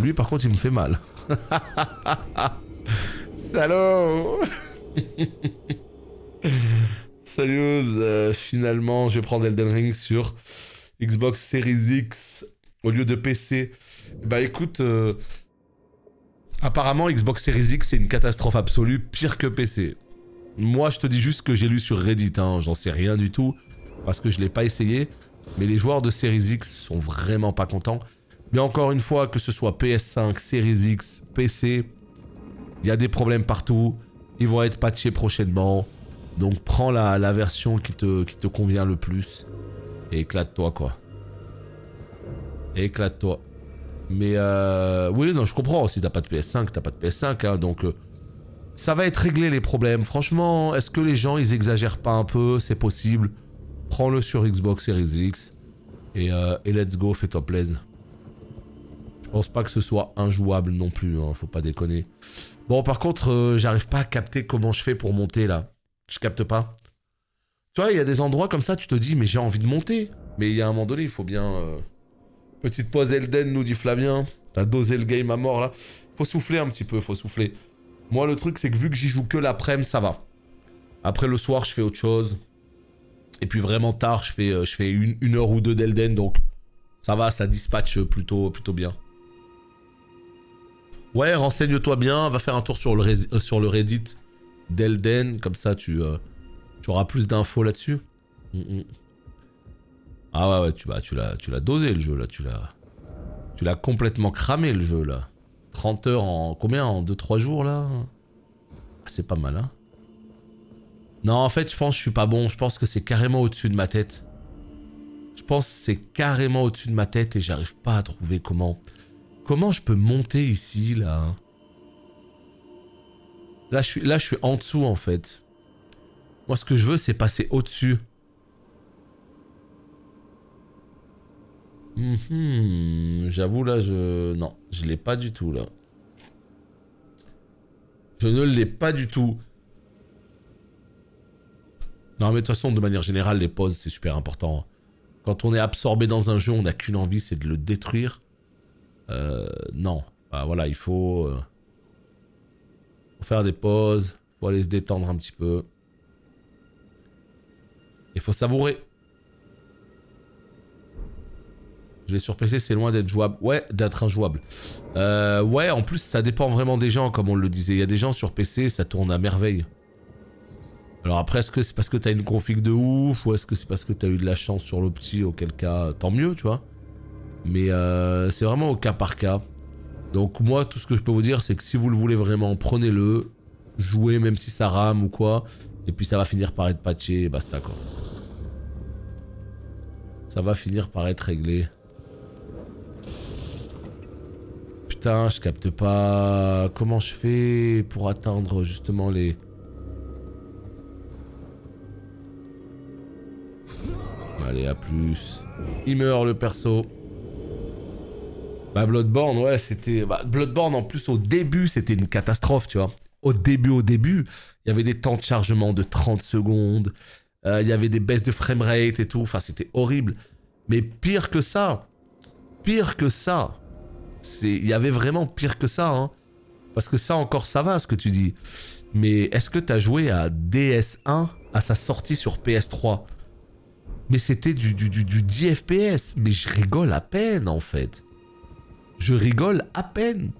Lui par contre il me fait mal. Salaud. Salut, finalement je vais prendre Elden Ring sur Xbox Series X au lieu de PC. Bah écoute, apparemment Xbox Series X c'est une catastrophe absolue, pire que PC. Moi je te dis juste que j'ai lu sur Reddit, hein, j'en sais rien du tout, parce que je l'ai pas essayé. Mais les joueurs de Series X sont vraiment pas contents. Mais encore une fois, que ce soit PS5, Series X, PC, il y a des problèmes partout. Ils vont être patchés prochainement. Donc prends la version qui te convient le plus. Et éclate-toi quoi. Éclate-toi. Mais oui, non, je comprends. Si t'as pas de PS5, t'as pas de PS5. Hein, donc ça va être réglé les problèmes. Franchement, est-ce que les gens ils exagèrent pas un peu? C'est possible. Prends-le sur Xbox Series X. Et let's go, fais-toi plaisir. Je pense pas que ce soit injouable non plus, hein, faut pas déconner. Bon, par contre, j'arrive pas à capter comment je fais pour monter là. Je capte pas. Tu vois, il y a des endroits comme ça, tu te dis, mais j'ai envie de monter. Mais il y a un moment donné, il faut bien... Petite pause Elden, nous dit Flavien. T'as dosé le game à mort là. Faut souffler un petit peu, faut souffler. Moi, le truc, c'est que vu que j'y joue que l'après-midi, ça va. Après, le soir, je fais autre chose. Et puis vraiment tard, je fais une heure ou deux d'Elden, donc ça va, ça dispatche plutôt bien. Ouais, renseigne-toi bien, va faire un tour sur le Reddit d'Elden, comme ça tu auras plus d'infos là-dessus. Ah ouais, tu l'as dosé le jeu là, tu l'as complètement cramé le jeu là. 30 heures en combien? En 2-3 jours là? Ah, c'est pas mal hein. Non, en fait, je pense que je suis pas bon. Je pense que c'est carrément au-dessus de ma tête. Je pense que c'est carrément au-dessus de ma tête et j'arrive pas à trouver comment... Comment je peux monter ici, là? Là, je suis en dessous, en fait. Moi, ce que je veux, c'est passer au-dessus. J'avoue, là, non, je l'ai pas du tout, là. Je ne l'ai pas du tout. Non mais de toute façon, de manière générale, les pauses, c'est super important. Quand on est absorbé dans un jeu, on n'a qu'une envie, c'est de le détruire. Non. Bah, voilà, il faut faire des pauses, faut aller se détendre un petit peu. Il faut savourer. Je l'ai sur PC, c'est loin d'être jouable. Ouais, d'être injouable. Ouais, en plus, ça dépend vraiment des gens, comme on le disait. Il y a des gens sur PC, ça tourne à merveille. Alors après, est-ce que c'est parce que t'as une config de ouf, ou est-ce que c'est parce que t'as eu de la chance sur l'opti, auquel cas, tant mieux, tu vois. Mais c'est vraiment au cas par cas. Donc moi, tout ce que je peux vous dire, c'est que si vous le voulez vraiment, prenez-le, jouez même si ça rame ou quoi, et puis ça va finir par être patché, et basta quoi. Ça va finir par être réglé. Putain, je capte pas... Comment je fais pour atteindre justement les... Allez, à plus. Il meurt le perso. Bah Bloodborne, ouais, c'était... Bah, Bloodborne, en plus, au début, c'était une catastrophe, tu vois. Au début, il y avait des temps de chargement de 30 secondes. Il y avait des baisses de framerate et tout. Enfin, c'était horrible. Mais pire que ça. Pire que ça. Il y avait vraiment pire que ça, hein. Parce que ça, encore, ça va, ce que tu dis. Mais est-ce que t'as joué à DS1 à sa sortie sur PS3 ? Mais c'était du 10 FPS. Mais je rigole à peine, en fait. Je rigole à peine.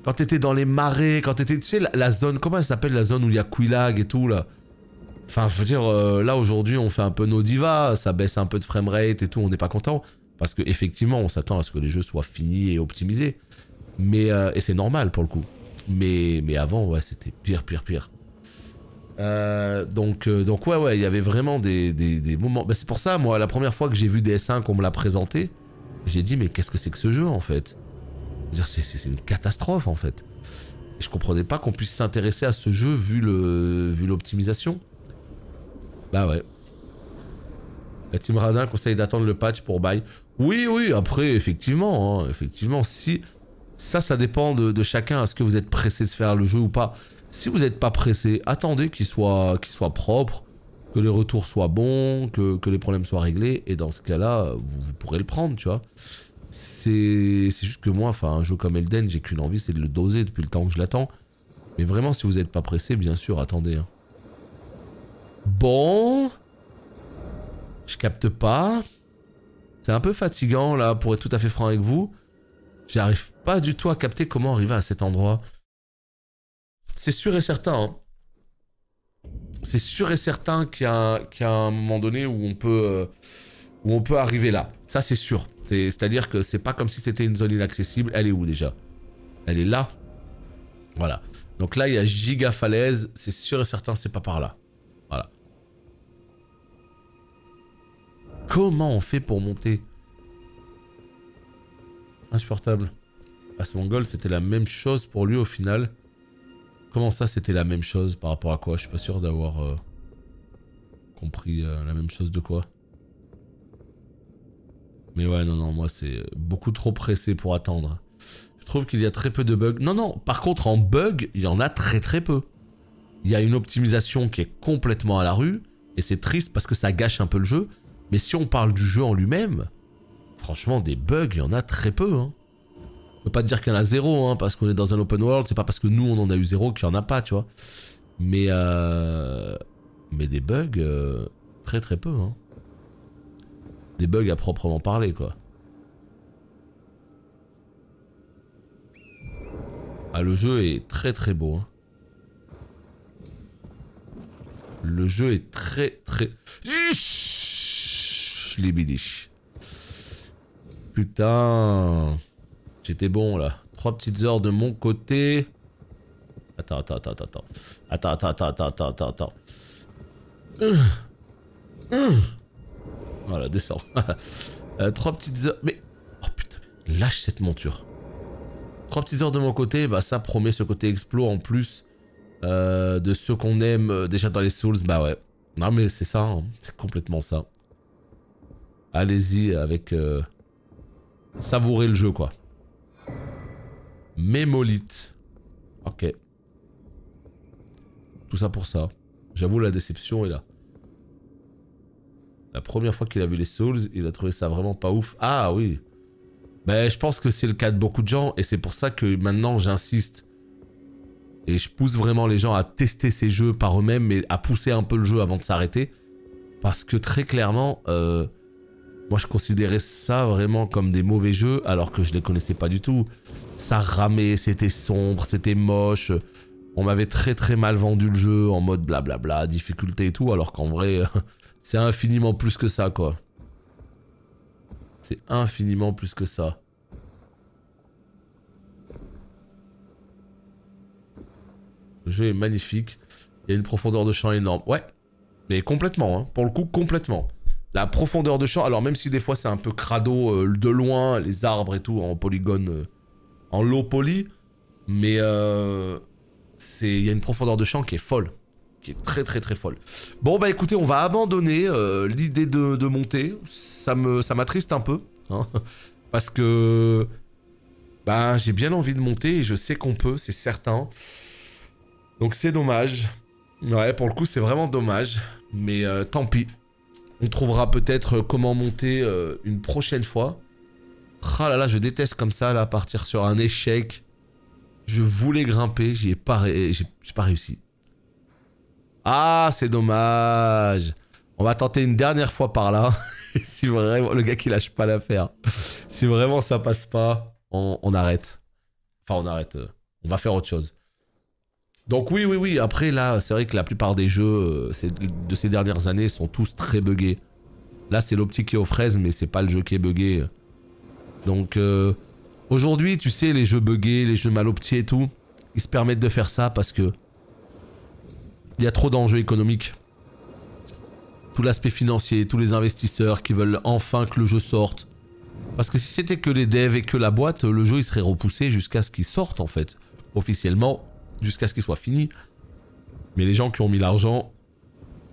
Quand t'étais dans les marais, quand t'étais... Tu sais, la zone... Comment elle s'appelle, la zone où il y a Quilag et tout, là? Enfin, je veux dire, là, aujourd'hui, on fait un peu nos divas. Ça baisse un peu de framerate et tout. On n'est pas content. Parce qu'effectivement, on s'attend à ce que les jeux soient finis et optimisés. Mais... et c'est normal, pour le coup. Mais avant, ouais, c'était pire. Donc ouais, il y avait vraiment des moments... Bah, c'est pour ça, moi, la première fois que j'ai vu DS1 qu'on me l'a présenté, j'ai dit, mais qu'est-ce que c'est que ce jeu, en fait? C'est une catastrophe, en fait. Et je comprenais pas qu'on puisse s'intéresser à ce jeu vu l'optimisation. Bah ouais. La Team Radin conseille d'attendre le patch pour buy. Oui, après, effectivement, si... Ça dépend de chacun. Est-ce que vous êtes pressé de faire le jeu ou pas? Si vous n'êtes pas pressé, attendez qu'il soit propre, que les retours soient bons, que les problèmes soient réglés. Et dans ce cas-là, vous pourrez le prendre, tu vois. C'est juste que moi, enfin, un jeu comme Elden, j'ai qu'une envie, c'est de le doser depuis le temps que je l'attends. Mais vraiment, si vous n'êtes pas pressé, bien sûr, attendez. Hein. Bon... Je capte pas. C'est un peu fatigant, là, pour être tout à fait franc avec vous. J'arrive pas du tout à capter comment arriver à cet endroit. C'est sûr et certain, hein. C'est sûr et certain qu'il y a un moment donné où on peut arriver là. Ça, c'est sûr. C'est-à-dire que c'est pas comme si c'était une zone inaccessible. Elle est où, déjà? Elle est là. Voilà. Donc là, il y a giga falaise. C'est sûr et certain, c'est pas par là. Voilà. Comment on fait pour monter? Insupportable. Ah, ce mongol, c'était la même chose pour lui au final. Comment ça, c'était la même chose par rapport à quoi? Je suis pas sûr d'avoir compris la même chose de quoi. Mais ouais, non, moi c'est beaucoup trop pressé pour attendre. Je trouve qu'il y a très peu de bugs. Non, par contre en bug, il y en a très peu. Il y a une optimisation qui est complètement à la rue. Et c'est triste parce que ça gâche un peu le jeu. Mais si on parle du jeu en lui-même, franchement des bugs, il y en a très peu. Hein. On peut pas te dire qu'il y en a zéro, hein, parce qu'on est dans un open world. C'est pas parce que nous on en a eu zéro qu'il y en a pas, tu vois. Mais des bugs, très peu. Hein. Des bugs à proprement parler, quoi. Ah, le jeu est très beau. Hein. Le jeu est très... Les bidiches. Putain. J'étais bon, là. 3 petites heures de mon côté. Attends. Voilà, descends. 3 petites heures... Mais... Oh putain, lâche cette monture. 3 petites heures de mon côté, bah ça promet ce côté explo en plus de ceux qu'on aime déjà dans les Souls, bah ouais. Non mais c'est ça, hein. C'est complètement ça. Allez-y avec... savourer le jeu, quoi. Mémolite. Ok. Tout ça pour ça. J'avoue, la déception est là. La première fois qu'il a vu les Souls, il a trouvé ça vraiment pas ouf. Ah oui. Ben, je pense que c'est le cas de beaucoup de gens. Et c'est pour ça que maintenant, j'insiste. Et je pousse vraiment les gens à tester ces jeux par eux-mêmes, mais à pousser un peu le jeu avant de s'arrêter. Parce que très clairement... moi, je considérais ça vraiment comme des mauvais jeux, alors que je les connaissais pas du tout. Ça ramait, c'était sombre, c'était moche. On m'avait très mal vendu le jeu, en mode blablabla, difficulté et tout, alors qu'en vrai, c'est infiniment plus que ça, quoi. C'est infiniment plus que ça. Le jeu est magnifique. Il y a une profondeur de champ énorme. Ouais, mais complètement, hein. Pour le coup, complètement. La profondeur de champ, alors même si des fois c'est un peu crado de loin, les arbres et tout en polygone, en low poly, mais il y a une profondeur de champ qui est folle, qui est très folle. Bon bah écoutez, on va abandonner l'idée de monter, ça m'attriste un peu, hein, parce que bah j'ai bien envie de monter et je sais qu'on peut, c'est certain, donc c'est dommage. Ouais, pour le coup c'est vraiment dommage, mais tant pis. On trouvera peut-être comment monter une prochaine fois. Ah là là, je déteste comme ça, là, partir sur un échec. Je voulais grimper, j'ai pas réussi. Ah, c'est dommage. On va tenter une dernière fois par là. Si vraiment, le gars qui lâche pas l'affaire. Si vraiment ça passe pas, on arrête. Enfin, on arrête. On va faire autre chose. Donc oui. Après, là, c'est vrai que la plupart des jeux de ces dernières années sont tous très buggés. Là, c'est l'optique qui est aux fraises, mais c'est pas le jeu qui est buggé. Donc, aujourd'hui, tu sais, les jeux buggés, les jeux mal optés et tout, ils se permettent de faire ça parce que il y a trop d'enjeux économiques. Tout l'aspect financier, tous les investisseurs qui veulent enfin que le jeu sorte. Parce que si c'était que les devs et que la boîte, le jeu il serait repoussé jusqu'à ce qu'il sorte en fait. Officiellement, jusqu'à ce qu'il soit fini. Mais les gens qui ont mis l'argent,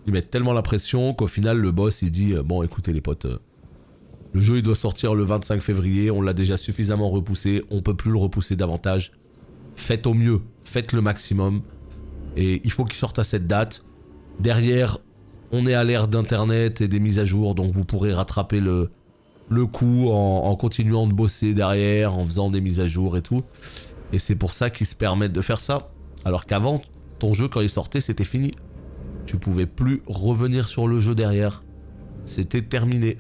ils mettent tellement la pression qu'au final le boss il dit bon écoutez les potes, le jeu il doit sortir le 25 février, on l'a déjà suffisamment repoussé, on peut plus le repousser davantage. Faites au mieux, faites le maximum. Et il faut qu'il sorte à cette date. Derrière, on est à l'ère d'internet et des mises à jour, donc vous pourrez rattraper le coup en continuant de bosser derrière, en faisant des mises à jour et tout. Et c'est pour ça qu'ils se permettent de faire ça. Alors qu'avant, ton jeu quand il sortait, c'était fini. Tu pouvais plus revenir sur le jeu derrière. C'était terminé.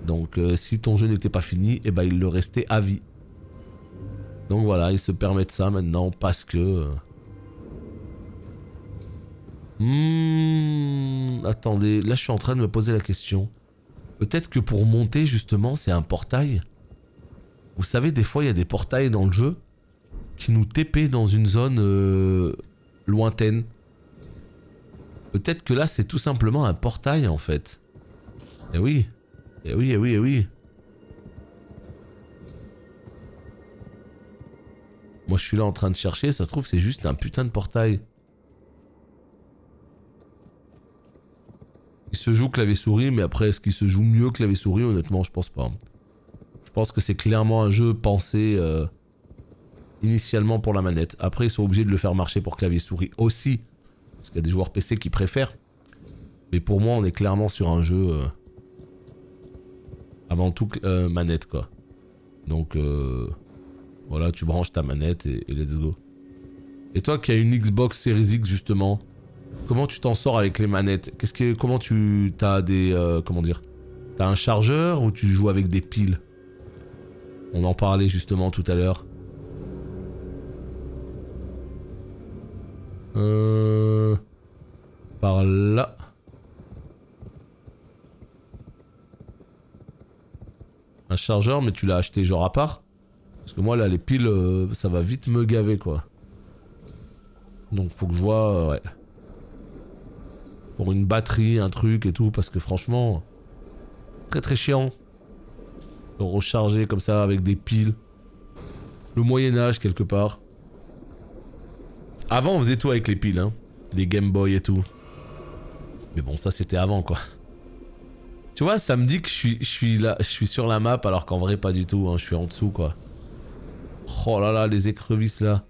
Donc si ton jeu n'était pas fini, eh ben il le restait à vie. Donc voilà, ils se permettent ça maintenant parce que... attendez, là je suis en train de me poser la question. Peut-être que pour monter justement c'est un portail. Vous savez des fois il y a des portails dans le jeu qui nous TP dans une zone lointaine. Peut-être que là c'est tout simplement un portail en fait. Eh oui, eh oui, eh oui, eh oui. Moi je suis là en train de chercher, ça se trouve c'est juste un putain de portail. Il se joue clavier-souris, mais après, est-ce qu'il se joue mieux clavier-souris? Honnêtement, je pense pas. Je pense que c'est clairement un jeu pensé initialement pour la manette. Après, ils sont obligés de le faire marcher pour clavier-souris aussi. Parce qu'il y a des joueurs PC qui préfèrent. Mais pour moi, on est clairement sur un jeu avant tout manette, quoi. Donc, voilà, tu branches ta manette et let's go. Et toi qui as une Xbox Series X, justement... Comment tu t'en sors avec les manettes? Comment tu... T'as des... comment dire? T'as un chargeur ou tu joues avec des piles? On en parlait justement tout à l'heure. Par là. Un chargeur, mais tu l'as acheté genre à part? Parce que moi là les piles, ça va vite me gaver quoi. Donc faut que je vois... ouais. Pour une batterie, un truc et tout, parce que franchement, très très chiant. De recharger comme ça avec des piles. Le Moyen-Âge quelque part. Avant on faisait tout avec les piles, hein. Les Game Boy et tout. Mais bon, ça c'était avant quoi. Tu vois, ça me dit que je suis là, je suis sur la map alors qu'en vrai pas du tout, hein. Je suis en dessous quoi. Oh là là, les écrevisses là.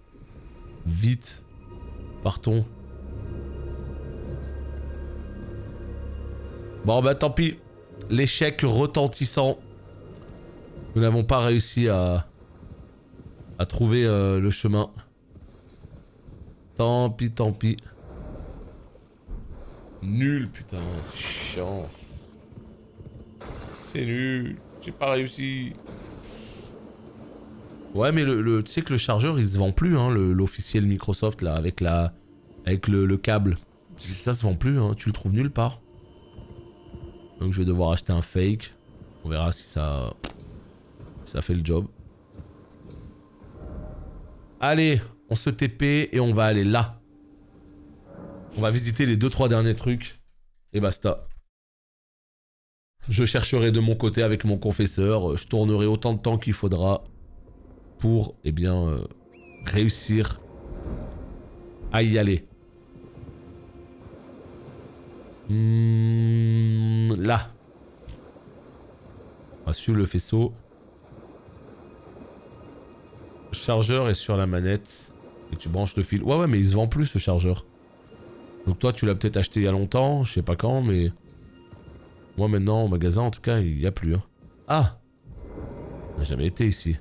Vite. Partons. Bon bah tant pis, l'échec retentissant. Nous n'avons pas réussi à trouver le chemin. Tant pis, tant pis. Nul putain, c'est chiant. C'est nul, j'ai pas réussi. Ouais mais tu sais que le chargeur il se vend plus hein, l'officiel Microsoft là avec le câble. Ça se vend plus hein, tu le trouves nulle part. Donc je vais devoir acheter un fake. On verra si ça fait le job. Allez, on se TP et on va aller là. On va visiter les 2-3 derniers trucs. Et basta. Je chercherai de mon côté avec mon confesseur. Je tournerai autant de temps qu'il faudra pour, eh bien, réussir à y aller. Là. On va suivre le faisceau. Le chargeur est sur la manette. Et tu branches le fil. Ouais, mais il se vend plus ce chargeur. Donc toi, tu l'as peut-être acheté il y a longtemps. Je sais pas quand, mais... Moi maintenant, au magasin, en tout cas, il n'y a plus. Hein. Ah! On n'a jamais été ici.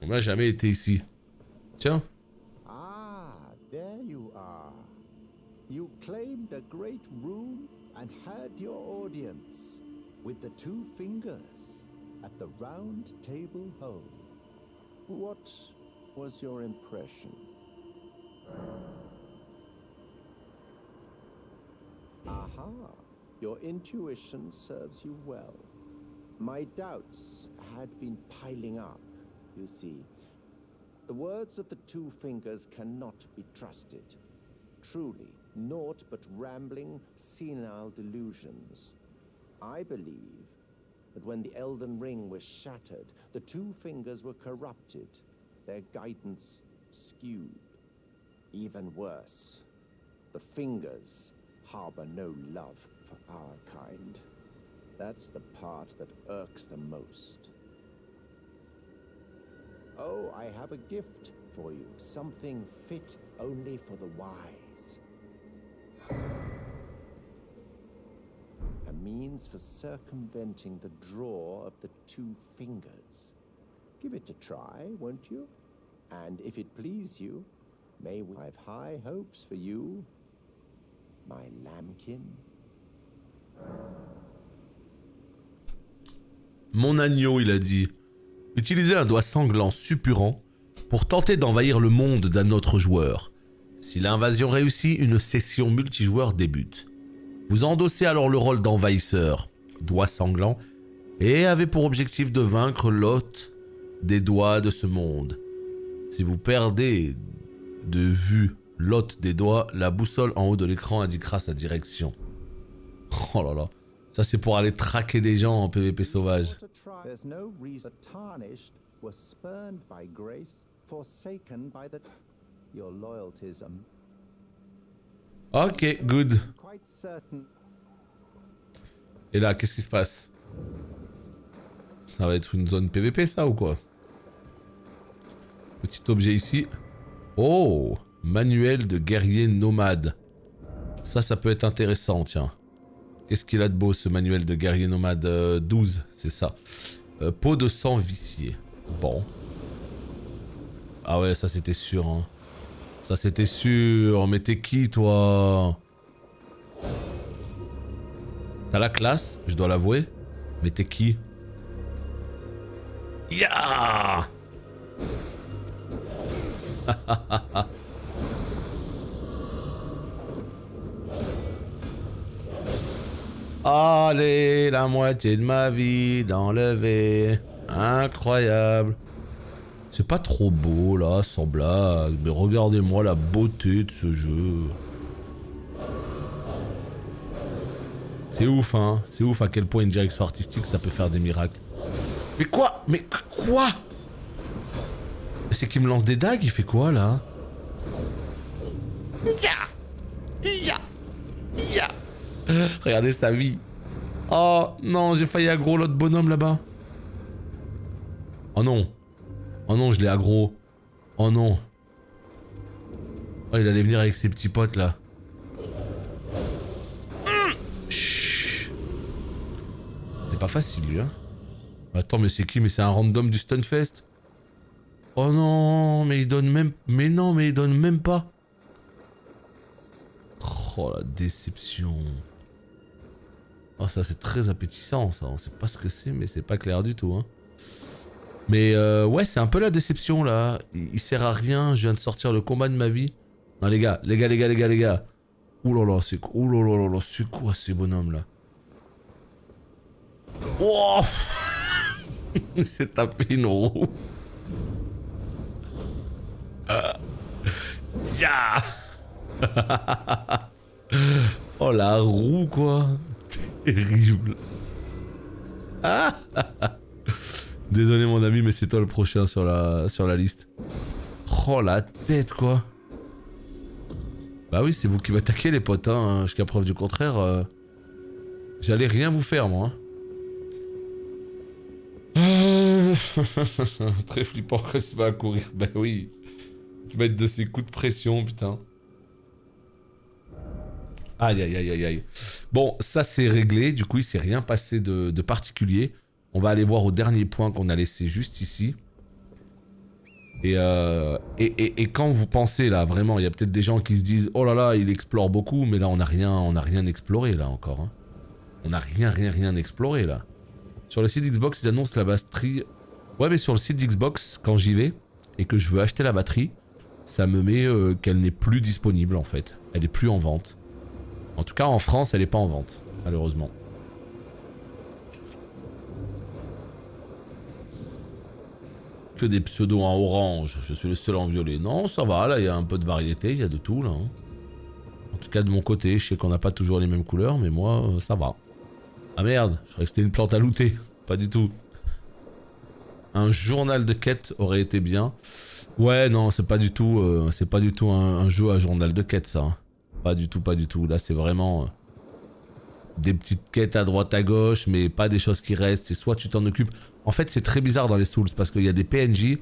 On n'a jamais été ici. Tiens. Ah, there you are. claimed a great room and had your audience with the two fingers at the round table home. What was your impression? Aha, your intuition serves you well. My doubts had been piling up, you see. The words of the two fingers cannot be trusted. Truly, naught but rambling, senile delusions. I believe that when the Elden Ring was shattered, the two fingers were corrupted, their guidance skewed. Even worse, the fingers harbor no love for our kind. That's the part that irks the most. Oh, I have a gift for you, something fit only for the wise. A means for circumventing the draw of the two fingers. Give it a try, won't you? And if it please you, may we have high hopes for you, my lambkin. Mon agneau, il a dit. Utilisez un doigt sanglant suppurant pour tenter d'envahir le monde d'un autre joueur. Si l'invasion réussit, une session multijoueur débute. Vous endossez alors le rôle d'envahisseur, doigt sanglant, et avez pour objectif de vaincre l'hôte des doigts de ce monde. Si vous perdez de vue l'hôte des doigts, la boussole en haut de l'écran indiquera sa direction. Oh là là, ça c'est pour aller traquer des gens en PVP sauvage. Ok, good. Et là, qu'est-ce qui se passe? Ça va être une zone PVP ça ou quoi? Petit objet ici. Oh, manuel de guerrier nomade. Ça peut être intéressant, tiens. Qu'est-ce qu'il a de beau ce manuel de guerrier nomade 12, c'est ça. Peau de sang vicié. Bon. Ah ouais, ça c'était sûr, hein. Ça c'était sûr. Mais t'es qui, toi? T'as la classe, je dois l'avouer. Mais t'es qui? Ya! Allez, la moitié de ma vie d'enlever. Incroyable. C'est pas trop beau là, sans blague. Mais regardez-moi la beauté de ce jeu. C'est ouf, hein. C'est ouf à quel point une direction artistique ça peut faire des miracles. Mais quoi? Mais quoi? C'est qu'il me lance des dagues, il fait quoi là? Regardez sa vie. Oh non, j'ai failli aggro l'autre bonhomme là-bas. Oh non. Oh non, je l'ai aggro. Oh non. Oh, il allait venir avec ses petits potes là. C'est pas facile lui, hein. Attends, mais c'est qui? Mais c'est un random du Stunfest? Oh non, mais il donne même... Mais non, mais il donne même pas. Oh la déception. Oh ça c'est très appétissant ça, on sait pas ce que c'est mais c'est pas clair du tout hein. Mais ouais c'est un peu la déception là, il sert à rien, je viens de sortir le combat de ma vie. Non les gars. Ouh là là, c'est quoi? Ouh là là, c'est quoi ces bonhommes là? Oh il s'est tapé une roue. Ya. Oh la roue quoi. Terrible. Ah désolé mon ami mais c'est toi le prochain sur la liste. Oh la tête quoi. Bah oui c'est vous qui m'attaquez les potes hein. Jusqu'à preuve du contraire j'allais rien vous faire moi hein. Très flippant quand il se met à courir. Bah oui. Se mettre de ces coups de pression putain. Aïe aïe aïe aïe aïe. Bon, ça c'est réglé, du coup il s'est rien passé de particulier. On va aller voir au dernier point qu'on a laissé juste ici. Et quand vous pensez là, vraiment, il y a peut-être des gens qui se disent oh là là, il explore beaucoup, mais là on n'a rien exploré là encore. Hein. On n'a rien exploré là. Sur le site Xbox, ils annoncent la batterie. Ouais, mais sur le site Xbox, quand j'y vais et que je veux acheter la batterie, ça me met qu'elle n'est plus disponible en fait. Elle est plus en vente. En tout cas, en France, elle n'est pas en vente, malheureusement. Que des pseudos en orange, je suis le seul en violet. Non, ça va, là, il y a un peu de variété, il y a de tout, là. Hein. En tout cas, de mon côté, je sais qu'on n'a pas toujours les mêmes couleurs, mais moi, ça va. Ah merde, je croyais que c'était une plante à looter. Pas du tout. Un journal de quête aurait été bien. Ouais, non, c'est pas du tout un jeu à journal de quête, ça. Hein. Pas du tout. Là, c'est vraiment des petites quêtes à droite à gauche, mais pas des choses qui restent. C'est soit tu t'en occupes. En fait, c'est très bizarre dans les Souls parce qu'il y a des PNJ.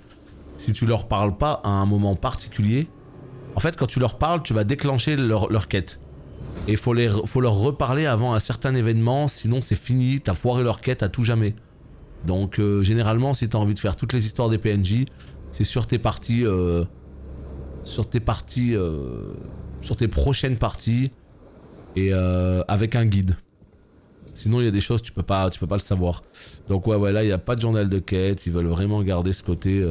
Si tu leur parles pas à un moment particulier, en fait, quand tu leur parles, tu vas déclencher leur quête. Et faut leur reparler avant un certain événement, sinon c'est fini. T'as foiré leur quête à tout jamais. Donc, généralement, si t'as envie de faire toutes les histoires des PNJ, c'est sur tes parties, sur tes prochaines parties et avec un guide. Sinon il y a des choses tu peux pas le savoir. Donc ouais là il n'y a pas de journal de quête, ils veulent vraiment garder ce côté.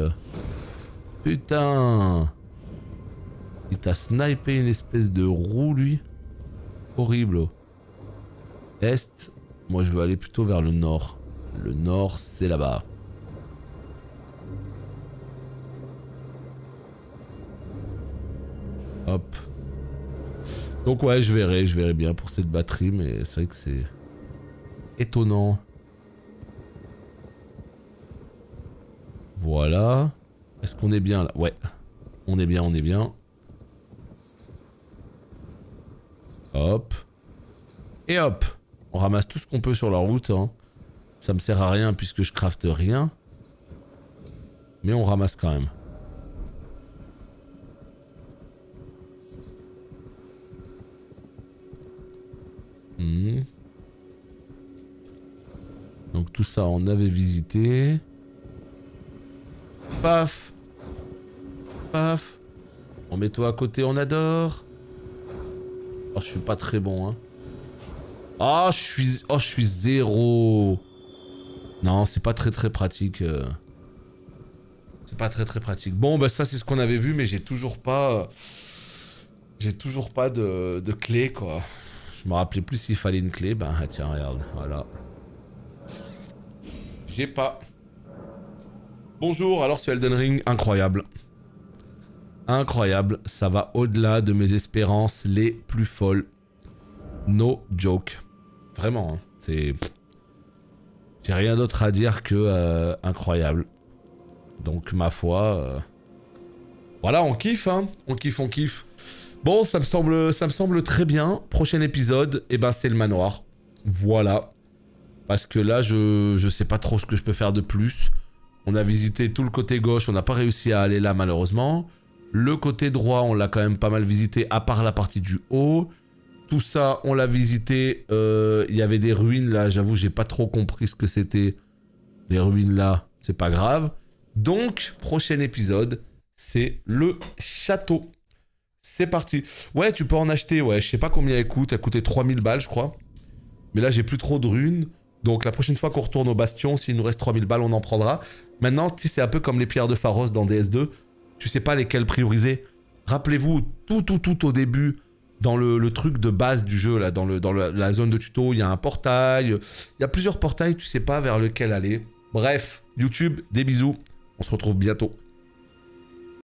Putain, il t'a snipé une espèce de roue lui. Horrible. Est, moi je veux aller plutôt vers le nord. Le nord c'est là-bas. Hop. Donc ouais, je verrai bien pour cette batterie, mais c'est vrai que c'est étonnant. Voilà. Est-ce qu'on est bien là? Ouais. On est bien. Hop. Et hop. On ramasse tout ce qu'on peut sur la route. Hein. Ça me sert à rien puisque je crafte rien. Mais on ramasse quand même. Donc tout ça on avait visité. Paf. Paf. On met toi à côté, on adore. Oh je suis pas très bon hein. Oh je suis zéro. Non c'est pas très pratique. C'est pas très pratique. Bon bah ça c'est ce qu'on avait vu mais j'ai toujours pas de clé quoi. Je me rappelais plus s'il fallait une clé. Ben tiens regarde, voilà. J'ai pas. Bonjour, alors ce Elden Ring, incroyable. Incroyable, ça va au-delà de mes espérances les plus folles. No joke. Vraiment, hein, c'est... J'ai rien d'autre à dire que incroyable. Donc ma foi... Voilà, on kiffe, hein. On kiffe. Bon, ça me semble très bien. Prochain épisode, et ben c'est le manoir. Voilà. Parce que là, je sais pas trop ce que je peux faire de plus. On a visité tout le côté gauche, on n'a pas réussi à aller là malheureusement. Le côté droit, on l'a quand même pas mal visité, à part la partie du haut. Tout ça, on l'a visité. Il y avait des ruines là, j'avoue, j'ai pas trop compris ce que c'était. Les ruines là, c'est pas grave. Donc, prochain épisode, c'est le château. C'est parti. Ouais, tu peux en acheter, ouais, je sais pas combien elle coûte. Elle coûtait 3000 balles, je crois. Mais là, j'ai plus trop de runes. Donc, la prochaine fois qu'on retourne au bastion, s'il nous reste 3000 balles, on en prendra. Maintenant, tu sais, c'est un peu comme les pierres de Pharos dans DS2. Tu sais pas lesquelles prioriser. Rappelez-vous, tout au début, dans le truc de base du jeu, là, dans la zone de tuto, il y a un portail. Il y a plusieurs portails, tu sais pas vers lequel aller. Bref, YouTube, des bisous. On se retrouve bientôt.